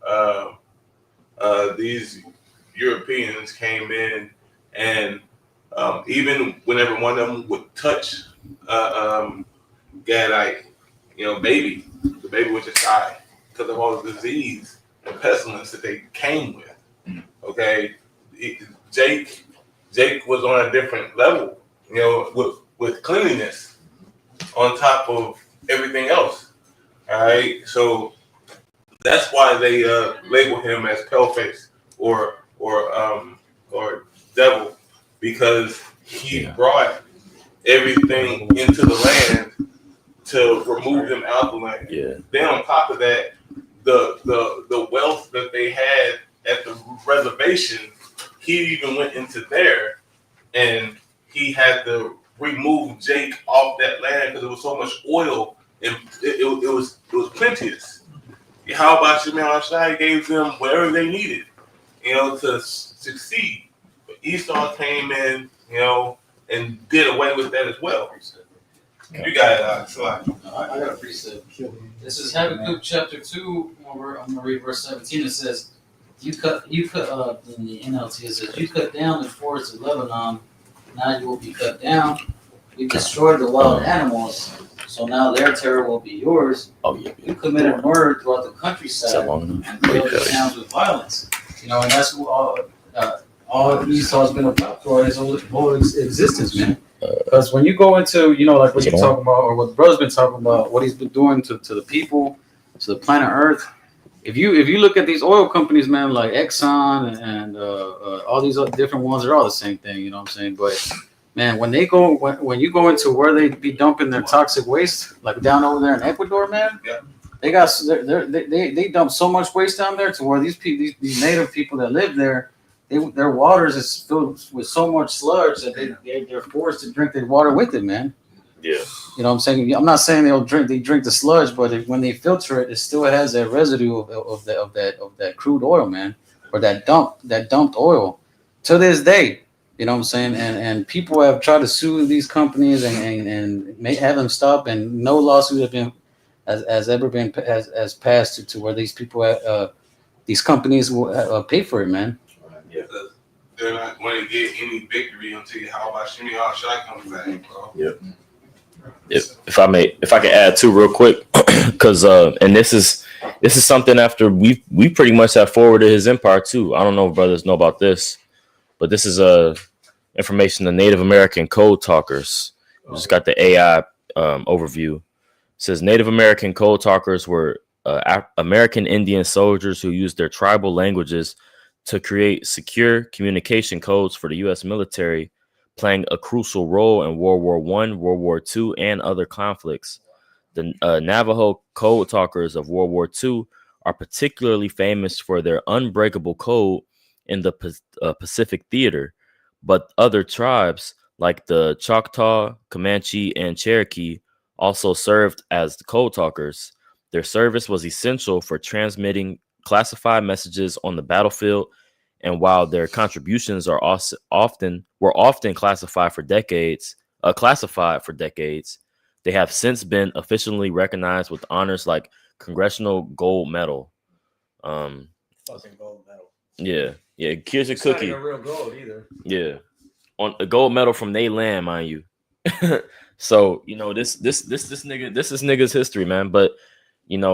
these Europeans came in, and even whenever one of them would touch Gadite, baby, the baby would just die because of all the disease and pestilence that they came with. Okay, Jake was on a different level, with cleanliness on top of everything else. All right, so that's why they label him as paleface or devil, because he brought everything into the land to remove them out the land. Yeah. Then on top of that, the wealth that they had at the reservation, he even went into there and he had to remove Jake off that land because there was so much oil and it was plenteous. How about Shimei Shai gave them whatever they needed, to succeed. But Esau came in, and did away with that as well. You got I got a precept. This is Habakkuk chapter 2. I'm gonna read verse 17. It says, in the NLT, it says, you cut down the forests of Lebanon, now you will be cut down. You destroyed the wild animals, so now their terror will be yours. Oh yeah. You committed murder throughout the countryside and filled the towns with violence. And that's what all Esau's been about throughout his whole existence, man. Because when you go into, like what you're talking about, or what the brother's been talking about, what he's been doing to the people, to the planet Earth. If you look at these oil companies, man, like Exxon and all these other different ones, they're all the same thing. You know what I'm saying? But man, when you go into where they be dumping their toxic waste, like down over there in Ecuador, man, they dump so much waste down there to where these native people that live there, their waters is filled with so much sludge that they're forced to drink their water with it, man. Yeah. You know what I'm saying? I'm not saying they drink the sludge, but when they filter it, it still has that residue of that crude oil, man, or that dumped oil to this day. You know what I'm saying? And people have tried to sue these companies and have them stop, and no lawsuit has passed to where these people these companies will pay for it, man. They're not going to get any victory until how about Shimei Shai comes back, bro. Yep. If I can add too real quick, because and this is something after we pretty much have forwarded his empire too. I don't know if brothers know about this, but this is information the Native American code talkers. We just got the AI overview. It says Native American code talkers were American Indian soldiers who used their tribal languages to create secure communication codes for the U.S. military, playing a crucial role in World War I, World War II, and other conflicts. The Navajo code talkers of World War II are particularly famous for their unbreakable code in the Pacific Theater, but other tribes like the Choctaw, Comanche, and Cherokee also served as the code talkers. Their service was essential for transmitting classified messages on the battlefield, and while their contributions are often classified for decades, they have since been officially recognized with honors like Congressional Gold Medal. Fucking gold medal. Yeah. Here's a It's cookie. not even real gold either. Yeah, on a gold medal from they land, mind you. So this nigga's history, man. But and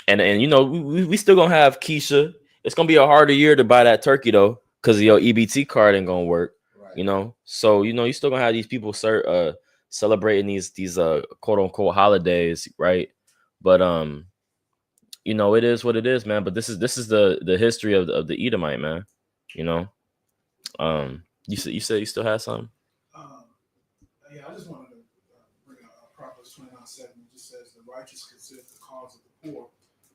we still gonna have Keisha. It's gonna be a harder year to buy that turkey though, because your EBT card ain't gonna work. Right. So you still gonna have these people celebrating these quote unquote holidays, right? But it is what it is, man. But this is the history of the Edomite, man. You said you still had something. Yeah, I just wanted to bring out Proverbs 29:7. It just says the righteous consider the cause of the poor,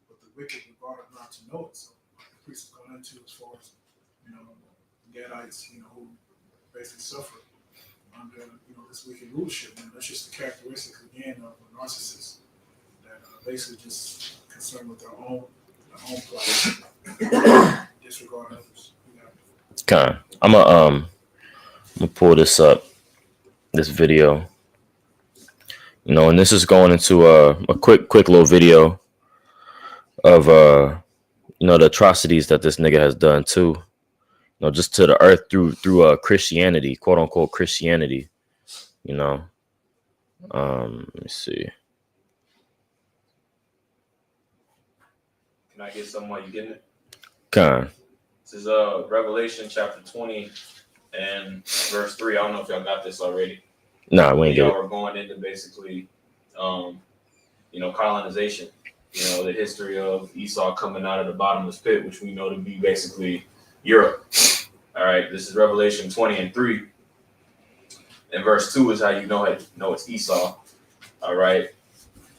but the wicked regard it not to know it. So the priest is going into as far as Gadites, who basically suffer under this wicked rulership. And that's just the characteristic again of a narcissist that basically just concerned with their own plight, disregard others. Okay, I'm gonna pull this up, this video. And this is going into a quick little video of the atrocities that this nigga has done too. Just to the earth through Christianity, quote unquote Christianity. Let me see. Can I get something while you getting it? Okay. This is Revelation chapter 20 and verse 3. I don't know if y'all got this already. Nah, we ain't get it. Y'all are going into basically, colonization. The history of Esau coming out of the bottomless pit, which we know to be basically Europe. All right, this is Revelation 20 and 3. And verse 2 is how you know it's Esau. All right,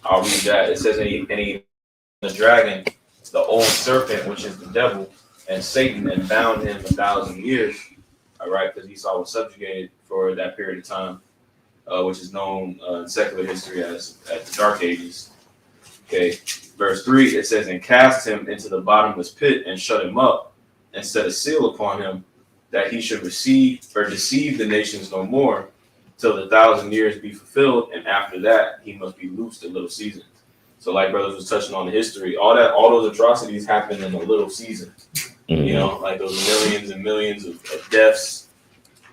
I'll read that. It says, and the dragon, the old serpent, which is the devil, and Satan, and bound him 1,000 years. All right, because Esau was subjugated for that period of time, which is known in secular history as the Dark Ages. Okay, verse 3, it says, and cast him into the bottomless pit and shut him up and set a seal upon him that he should receive or deceive the nations no more till the 1,000 years be fulfilled, and after that he must be loosed a little season. So like brothers was touching on the history, all those atrocities happened in a little season. You know, like those millions and millions of deaths.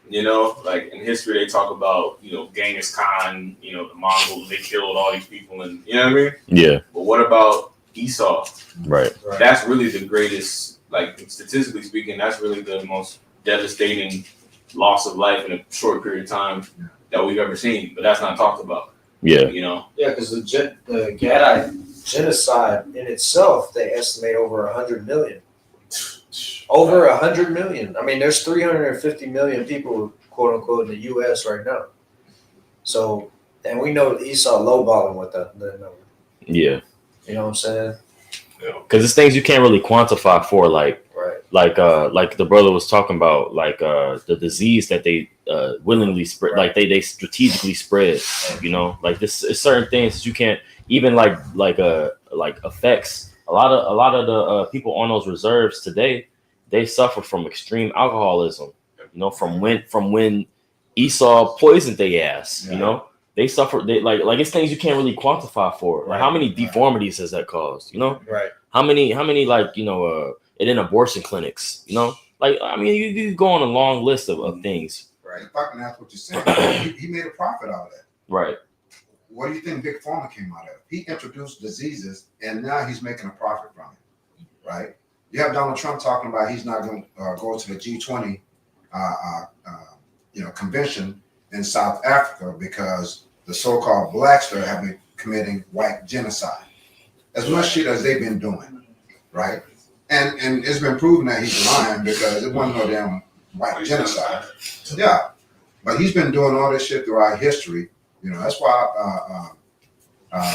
You know, like in history they talk about, you know, Genghis Khan, you know, the Mongols, they killed all these people, and you know what I mean? Yeah. But what about Esau? Right. That's really the greatest, like statistically speaking, that's really the most devastating loss of life in a short period of time that we've ever seen. But that's not talked about. Yeah. You know? Yeah, because the Gadite genocide in itself, they estimate over 100 million. Over 100 million. I mean, there's 350 million people, quote unquote, in the U.S. right now. So, and we know Esau lowballing with that number. Yeah. You know what I'm saying? Because it's things you can't really quantify for, like the brother was talking about, like the disease that they willingly spread, like they strategically spread. You know, like this is certain things that you can't even like affects a lot of the people on those reserves today. They suffer from extreme alcoholism. You know, from when Esau poisoned their ass. You know, they suffer. They like it's things you can't really quantify for. Like how many deformities has that caused? You know, How many like, you know, in abortion clinics, you know, like, I mean, you go on a long list of things. Right. If I can ask what you said, he made a profit out of that. Right. What do you think Big Pharma came out of? He introduced diseases, and now he's making a profit from it. Right. You have Donald Trump talking about he's not going to go to the G20, convention in South Africa because the so-called blacks there have been committing white genocide. As much shit as they've been doing, right? And it's been proven that he's lying because it wasn't no damn white genocide. Yeah, but he's been doing all this shit throughout history. You know, that's why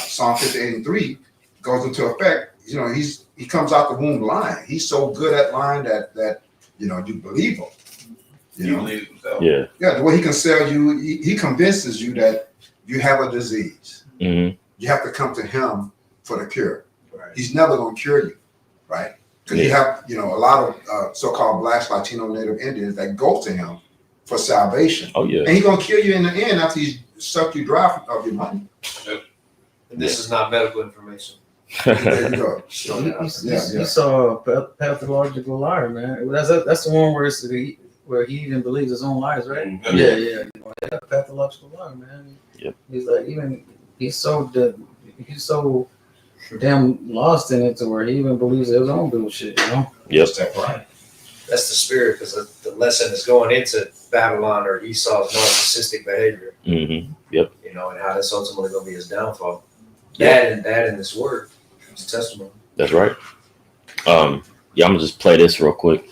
Psalm 58:3 goes into effect. You know, he comes out the womb lying. He's so good at lying that you know you believe him. You know, believe himself. Yeah. The way he can sell you, he convinces you that you have a disease. Mm-hmm. You have to come to him for the cure. Right. He's never going to cure you, right? Because you have, you know, a lot of so-called blacks, Latino, Native Indians that go to him for salvation. Oh yeah. And he's going to kill you in the end after he's sucked you dry of your money. And this is not medical information. There you go. You saw a pathological liar, man. That's the one where he even believes his own lies, right? Yeah. Pathological liar, man. Yep. He's like he's so damn lost in it to where he even believes his own bullshit, you know? Yep. That's the spirit, because the lesson is going into Babylon or Esau's narcissistic behavior. Mm-hmm. Yep. You know, and how that's ultimately going to be his downfall. That and this word, it's testimony. That's right. I'm gonna just play this real quick.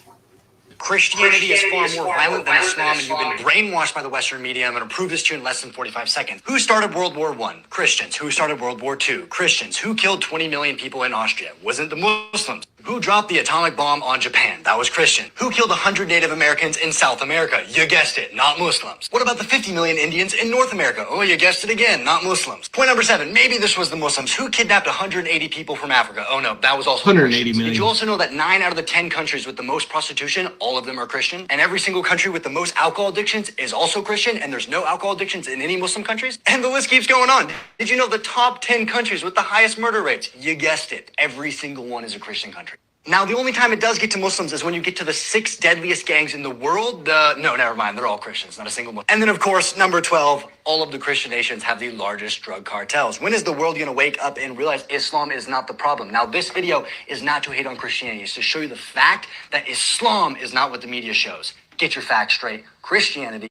Christianity is far more violent than Islam, and you've been brainwashed by the Western media. I'm going to prove this to you in less than 45 seconds. Who started World War I? Christians. Who started World War II? Christians. Who killed 20 million people in Austria? Wasn't the Muslims. Who dropped the atomic bomb on Japan? That was Christian. Who killed 100 Native Americans in South America? You guessed it, not Muslims. What about the 50 million Indians in North America? Oh, you guessed it again, not Muslims. Point number 7, maybe this was the Muslims. Who kidnapped 180 people from Africa? Oh no, that was also 180 million. Did you also know that 9 out of the 10 countries with the most prostitution, all of them are Christian? And every single country with the most alcohol addictions is also Christian, and there's no alcohol addictions in any Muslim countries? And the list keeps going on. Did you know the top 10 countries with the highest murder rates? You guessed it, every single one is a Christian country. Now, the only time it does get to Muslims is when you get to the 6 deadliest gangs in the world. No, never mind. They're all Christians, not a single Muslim. And then, of course, number 12, all of the Christian nations have the largest drug cartels. When is the world going to wake up and realize Islam is not the problem? Now, this video is not to hate on Christianity. It's to show you the fact that Islam is not what the media shows. Get your facts straight. Christianity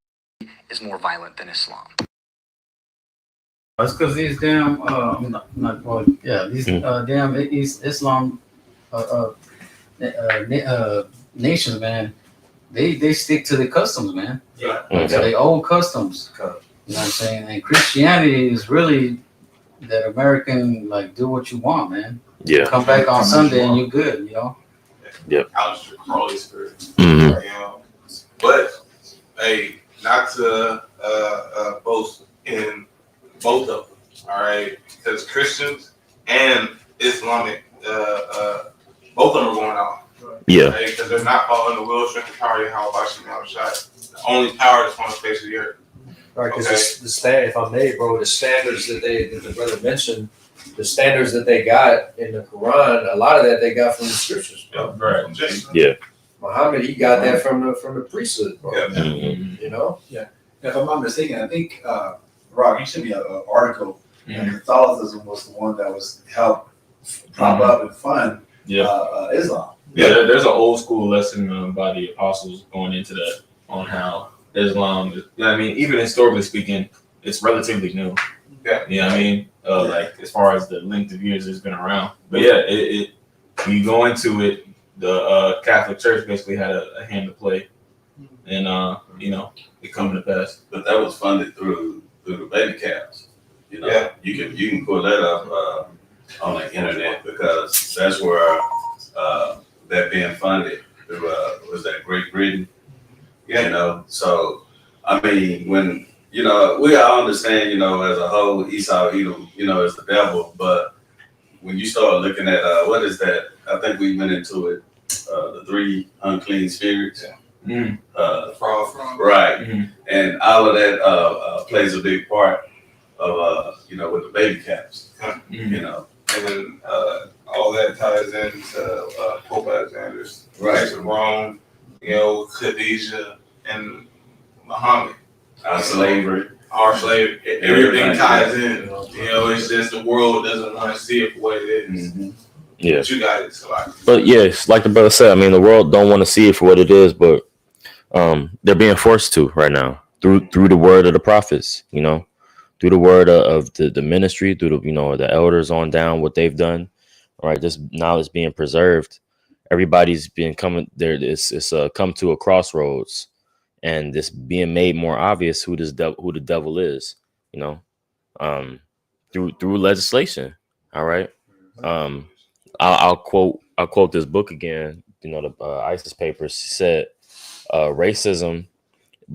is more violent than Islam. That's because these damn, damn Islam nations, man, they stick to the customs, man. Yeah. So they old customs. You know what I'm saying? And Christianity is really that American, like, do what you want, man. Yeah. Come back on Sunday and you good, you know? Yep. Holy Spirit. Mm-hmm. You know? But hey, not to boast in both of them, all right? Because Christians and Islamic, both of them are going out. Yeah. Because they're not following the will, strength, and power of Yahweh Shai. The only power that's on the face of the earth. Right, because if I may, bro, the standards that the brother mentioned, the standards that they got in the Quran, a lot of that they got from the scriptures, bro. Right. Yeah. Muhammad, he got that from the priesthood, bro. Yeah. Mhm. You know? If I'm not mistaken, I think Rob, you sent me an article, and Catholicism was the one that was helped prop up and fund Islam. Yeah, there's an old school lesson by the apostles going into that on how Islam is, I mean, even historically speaking, it's relatively new. Yeah. You know what I mean? Like as far as the length of years it's been around. But yeah, it when you go into it, the Catholic Church basically had a hand to play. And you know, it coming to pass. But that was funded through the baby caps. You know, Yeah. you can pull that up on the internet because that's where that being funded through was that Great Britain. You know, so I mean, when we all understand, as a whole, Esau, Edom, is the devil. But when you start looking at what is that? I think we went into it, the 3 unclean spirits. Mm. Fraud. Right. Mm-hmm. And all of that plays a big part of with the baby caps. Mm-hmm. And then all that ties into Pope Alexander's Right. of Rome, Khadijah and Muhammad. Our slavery. Our slavery. Everything. Everything ties in. It's just the world doesn't want to see it for what it is. Mm-hmm. Yeah. But you got it, so But yes, like the brother said, I mean, the world don't want to see it for what it is, but they're being forced to right now through the word of the prophets, through the word of the ministry, through the elders on down, what they've done. All right, this knowledge being preserved. Everybody's been coming there. It's come to a crossroads, and this being made more obvious who the devil is. Through legislation. All right. I'll quote this book again. The ISIS papers said racism.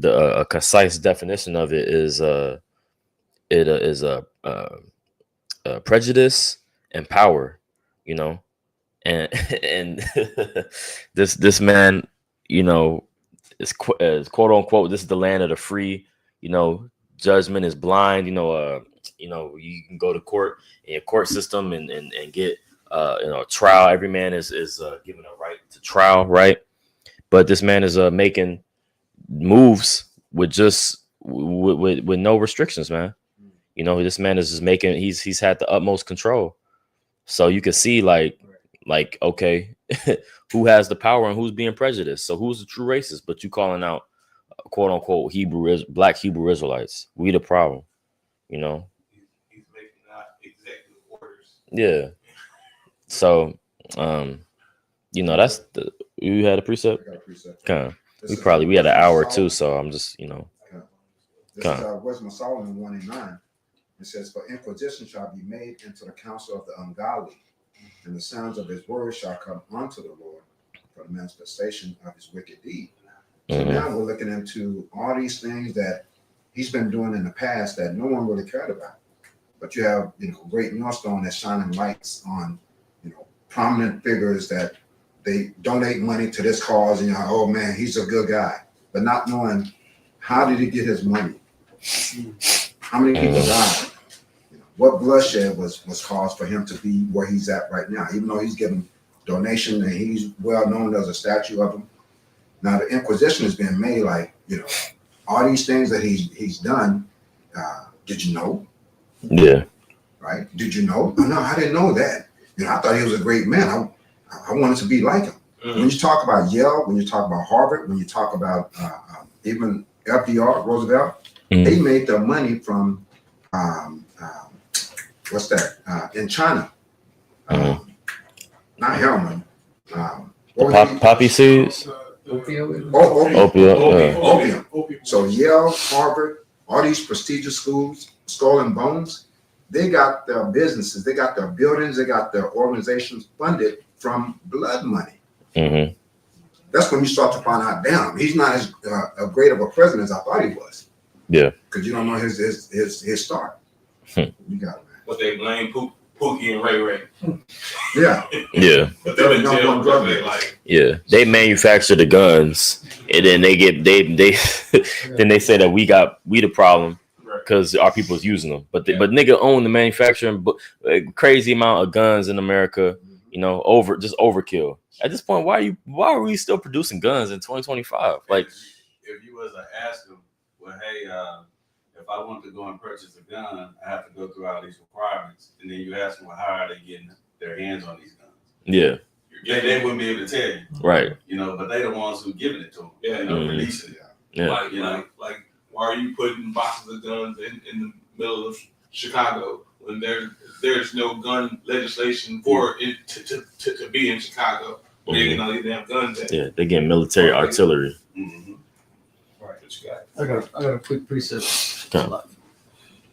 A concise definition of it is prejudice and power. And this man, is quote unquote, this is the land of the free. Judgment is blind. You can go to court in your court system and get trial. Every man is given a right to trial, right? But this man is making moves with with no restrictions, man. This man is just making. He's had the utmost control. So you can see, like okay, who has the power and who's being prejudiced. So who's the true racist? But you calling out quote unquote black Hebrew Israelites. We the problem, he's making executive orders. Yeah. So that's you had a precept. I got a precept. Kind of. We had an hour too, so I'm just This is Wisdom of Solomon 1:9. It says, "For inquisition shall be made into the counsel of the ungodly, and the sounds of his words shall come unto the Lord for the manifestation of his wicked deed." So now we're looking into all these things that he's been doing in the past that no one really cared about. But you have, great millstone that's shining lights on, prominent figures that they donate money to this cause, and oh man, he's a good guy, but not knowing how did he get his money, how many people died, what bloodshed was caused for him to be where he's at right now, even though he's getting donation and he's well known as a statue of him. Now the inquisition is being made, like all these things that he's done. Did you know? Yeah. Right? Did you know? Oh, no, I didn't know that. I thought he was a great man. I wanted to be like him. Mm-hmm. When you talk about Yale, when you talk about Harvard, when you talk about even FDR, Roosevelt, they made their money from what's that? In China, not heroin. Poppy seeds. Opium. So Yale, Harvard, all these prestigious schools, Skull and Bones, they got their businesses, they got their buildings, they got their organizations funded from blood money. Mm-hmm. That's when you start to find out, damn, he's not as great of a president as I thought he was. Yeah. Because you don't know his start. You got it, man. But they blame Pookie and Ray Ray. Yeah. Yeah. But they're in Young jail one because drug they dealers. like. Yeah. They manufacture the guns, and then they then they say that we the problem because our people's using them. But but nigga own the manufacturing, but crazy amount of guns in America. You know, overkill. At this point, why are we still producing guns in 2025? Like, if you was to ask them, well, hey, if I want to go and purchase a gun, I have to go through all these requirements. And then you ask them, well, how are they getting their hands on these guns? yeah, They wouldn't be able to tell you. right. You know, but they the ones who giving it to them. Yeah, You know, Mhm. releasing it. Yeah. Like, like, why are you putting boxes of guns in the middle of Chicago when there's no gun legislation for it to be in Chicago? Where you getting all these damn guns at? Yeah, they get military artillery. Mm-hmm. Right, what you got? I got a quick precept. Okay.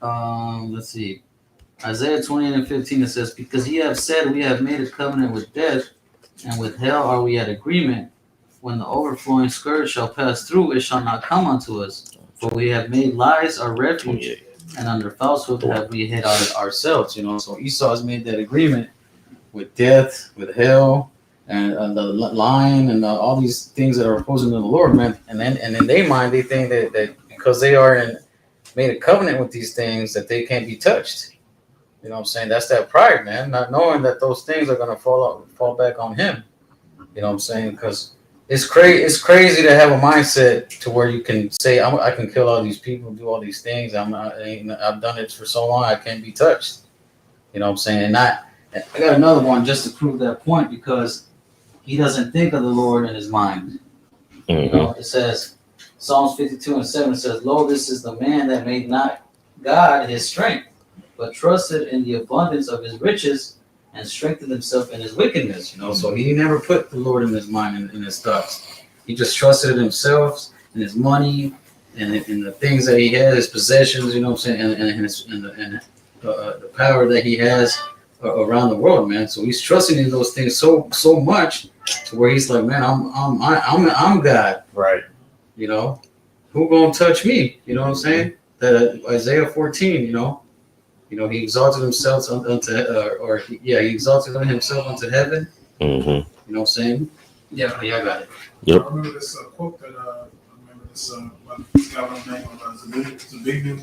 Let's see. Isaiah 28:15, it says, because ye have said, we have made a covenant with death, and with hell are we at agreement. When the overflowing scourge shall pass through, it shall not come unto us. For we have made lies our refuge, and under falsehood have we hid ourselves. You know, so Esau has made that agreement with death, with hell, and the lying, and all these things that are opposing to the Lord, man. And in their mind, they think that because they made a covenant with these things, that they can't be touched. You know what I'm saying? That's that pride, man. Not knowing that those things are gonna fall back on him. You know what I'm saying? Because it's crazy to have a mindset to where you can say, I can kill all these people, do all these things. I've done it for so long, I can't be touched. You know what I'm saying? And I got another one just to prove that point, because he doesn't think of the Lord in his mind. Mm-hmm. You know, it says, Psalms 52:7 says, lo, this is the man that made not God his strength, but trusted in the abundance of his riches and strengthened himself in his wickedness. You know, so he never put the Lord in his mind and in his thoughts. He just trusted in himself and his money and in the things that he had, his possessions. You know what I'm saying, and the power that he has around the world, man. So he's trusting in those things so much to where he's like, man, I'm God, Right. you know, who gonna touch me? You know what I'm saying? That Isaiah 14, you know, he exalted himself he exalted himself unto heaven. Mm-hmm. You know what I'm saying? Yeah, I got it. Yep. I remember this quote that this guy by the name of Zbigniew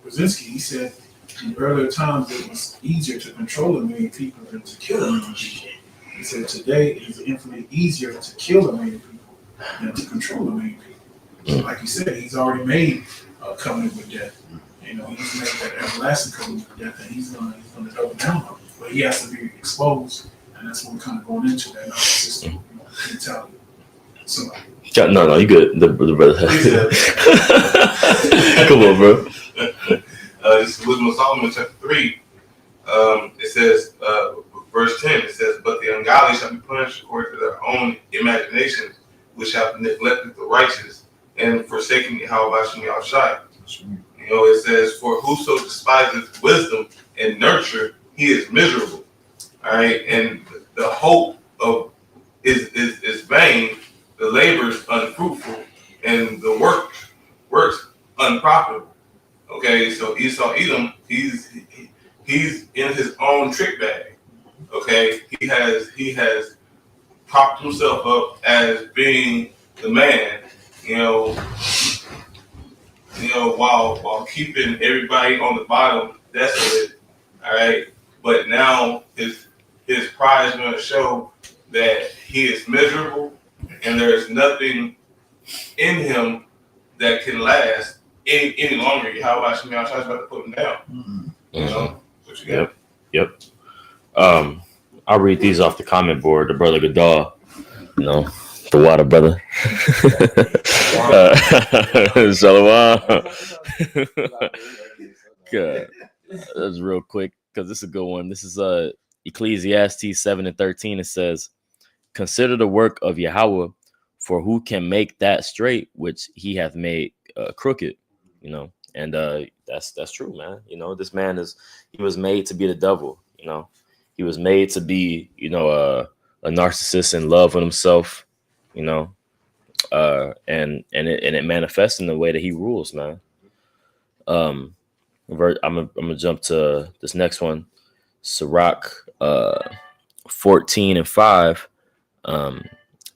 Brzezinski. He said, in earlier times it was easier to control a million people than to kill a million people. He said today it is infinitely easier to kill a million people than to control a million people. So like you said, he's already made a covenant with death. You know, he's made that everlasting covenant with death, and he's gonna double down on it. But he has to be exposed, and that's what we're kind of going into, that narcissistic mentality. So No, you good. The brother. Come on, bro. This is Wisdom of Solomon, chapter 3. It says, verse 10, it says, but the ungodly shall be punished according to their own imaginations, which have neglected the righteous and forsaken Yahweh Hashem Yahushai. You know, it says, for whoso despises wisdom and nurture, he is miserable. All right, and the hope of is vain, the labor is unfruitful, and the works unprofitable. Okay, so Esau Edom, he's in his own trick bag. Okay, he has propped himself up as being the man, while keeping everybody on the bottom desolate. All right, but now his pride is going to show that he is miserable, and there is nothing in him that can last any longer. How about Shemi Al-Shai's about to put him down? Mm-hmm. You know what you got? Yep. I'll read these off the comment board. The brother Gadar, the water brother. Shalom. God, that's real quick because this is a good one. This is Ecclesiastes 7:13. It says, "Consider the work of Yahweh, for who can make that straight which he hath made crooked?" And that's true, man. This man he was made to be the devil. He was made to be a narcissist in love with himself. And it manifests in the way that he rules, man. I'm gonna jump to this next one. Sirach 14 and 5.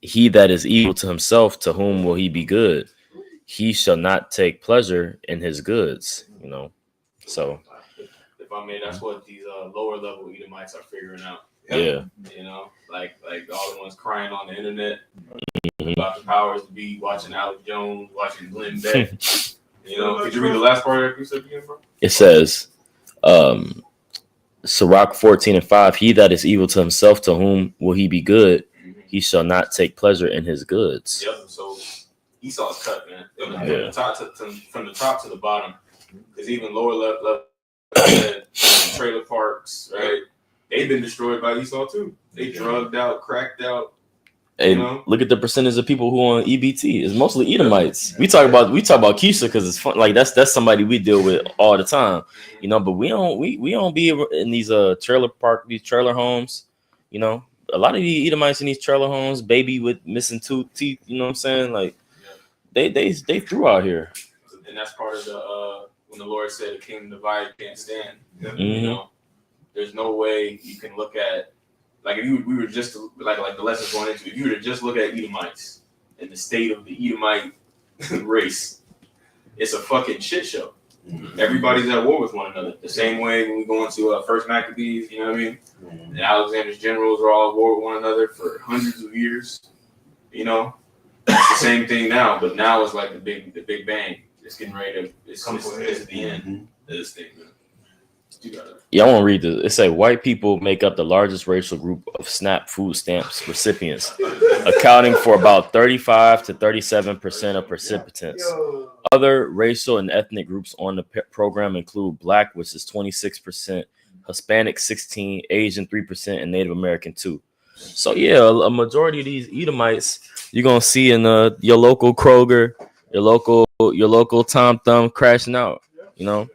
He that is evil to himself, to whom will he be good? He shall not take pleasure in his goods. You know, so if I may, that's what these lower level Edomites are figuring out. yeah. You know, like all the ones crying on the internet about the powers to be, watching Alex Jones, watching Glenn Beck. You know, could you read the last part of that precept again, bro? It says, Sirach 14 and 5, he that is evil to himself, to whom will he be good? He shall not take pleasure in his goods. Yep. So Esau's cut, man. From Yeah. from the top to the bottom. Because even lower level trailer parks, right? They've been destroyed by Esau too. They drugged out, cracked out. Hey, You know? look at the percentage of people who on EBT. It's mostly Edomites. We talk about Keisha because it's fun. Like that's somebody we deal with all the time, you know. But we don't be in these trailer homes, you know. A lot of the Edomites in these trailer homes, baby with missing 2 teeth. You know what I'm saying? Like they through out here. And that's part of the when the Lord said the kingdom divided can't stand. Mhm. You know, there's no way you can look at like if we were just to, like the lessons going into. If you were to just look at Edomites and the state of the Edomite race, it's a fucking shit show. Everybody's at war with one another. The same way when we go into First Maccabees, you know what I mean? And Alexander's generals are all at war with one another for hundreds of years. You know, it's the same thing now, but now it's like the big bang. It's getting ready to. It's the end of this thing. Man. Yeah, I want to read this. It say white people make up the largest racial group of SNAP food stamps recipients, accounting for about 35 to 37% of participants. Other racial and ethnic groups on the program include Black, which is 26%, Hispanic 16%, Asian 3%, and Native American 2%. So yeah, a majority of these Edomites you're gonna see in your local Kroger, your local Tom Thumb crashing out. You know.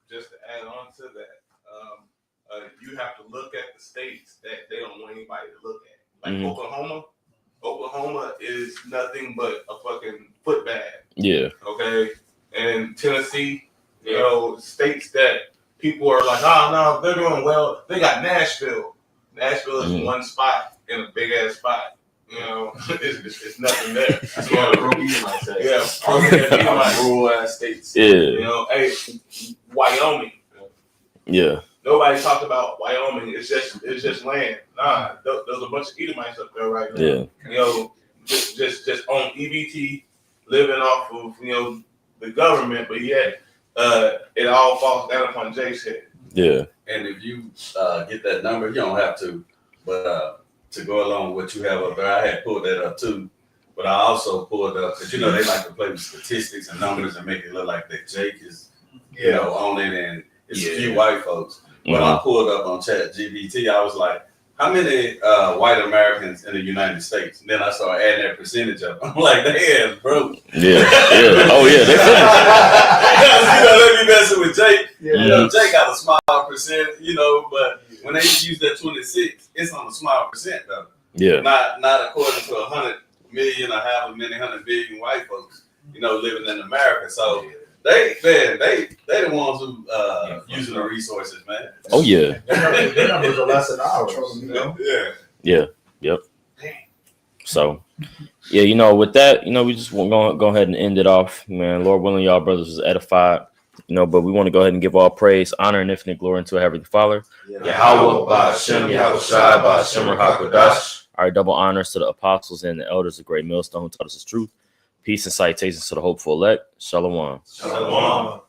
Just to add on to that, you have to look at the states that they don't want anybody to look at. Like Oklahoma is nothing but a fucking footbag. Yeah. Okay. And Tennessee, you know, states that people are like, oh no, they're doing well. They got Nashville. Nashville is one spot in a big ass spot. You know, it's nothing there. That's what a rural Edomite says. Yeah, rural ass states. Yeah. You know, hey, Wyoming. Yeah. Nobody talked about Wyoming. It's just land. Nah, there's a bunch of Edomites up there right now. Yeah. You know, just on EBT, living off of the government, but yet it all falls down upon Jake's head. Yeah. And if you get that number, you don't have to, but to go along with what you have up there, I had pulled that up too. But I also pulled up because they like to play with statistics and numbers and make it look like that Jake is on it, and it's a few white folks. When I pulled up on ChatGPT, I was like, how many white Americans in the United States? And then I started adding that percentage up. I'm like, they ass broke. Yeah. Oh yeah, they they be messing with Jake. Jake got a small percent, but when they use that 26, it's on a small percent though. Yeah. Not according to 100 million or half a million, 100 billion white folks, living in America. So they the ones who using the resources, man. Oh yeah. Their numbers are less than ours. Yeah. Yep. So, yeah, with that, we just want to go ahead and end it off, man. Lord willing, y'all brothers was edified, but we want to go ahead and give all praise, honor, and infinite glory unto our Heavenly Father. Yahweh, by Hashem, Yahweh Shai, by Hashem, Rahakwadash. Our double honors to the apostles and the elders of Great Millstone who taught us the truth. Peace and citations to the hopeful elect. Shalom. Shalom.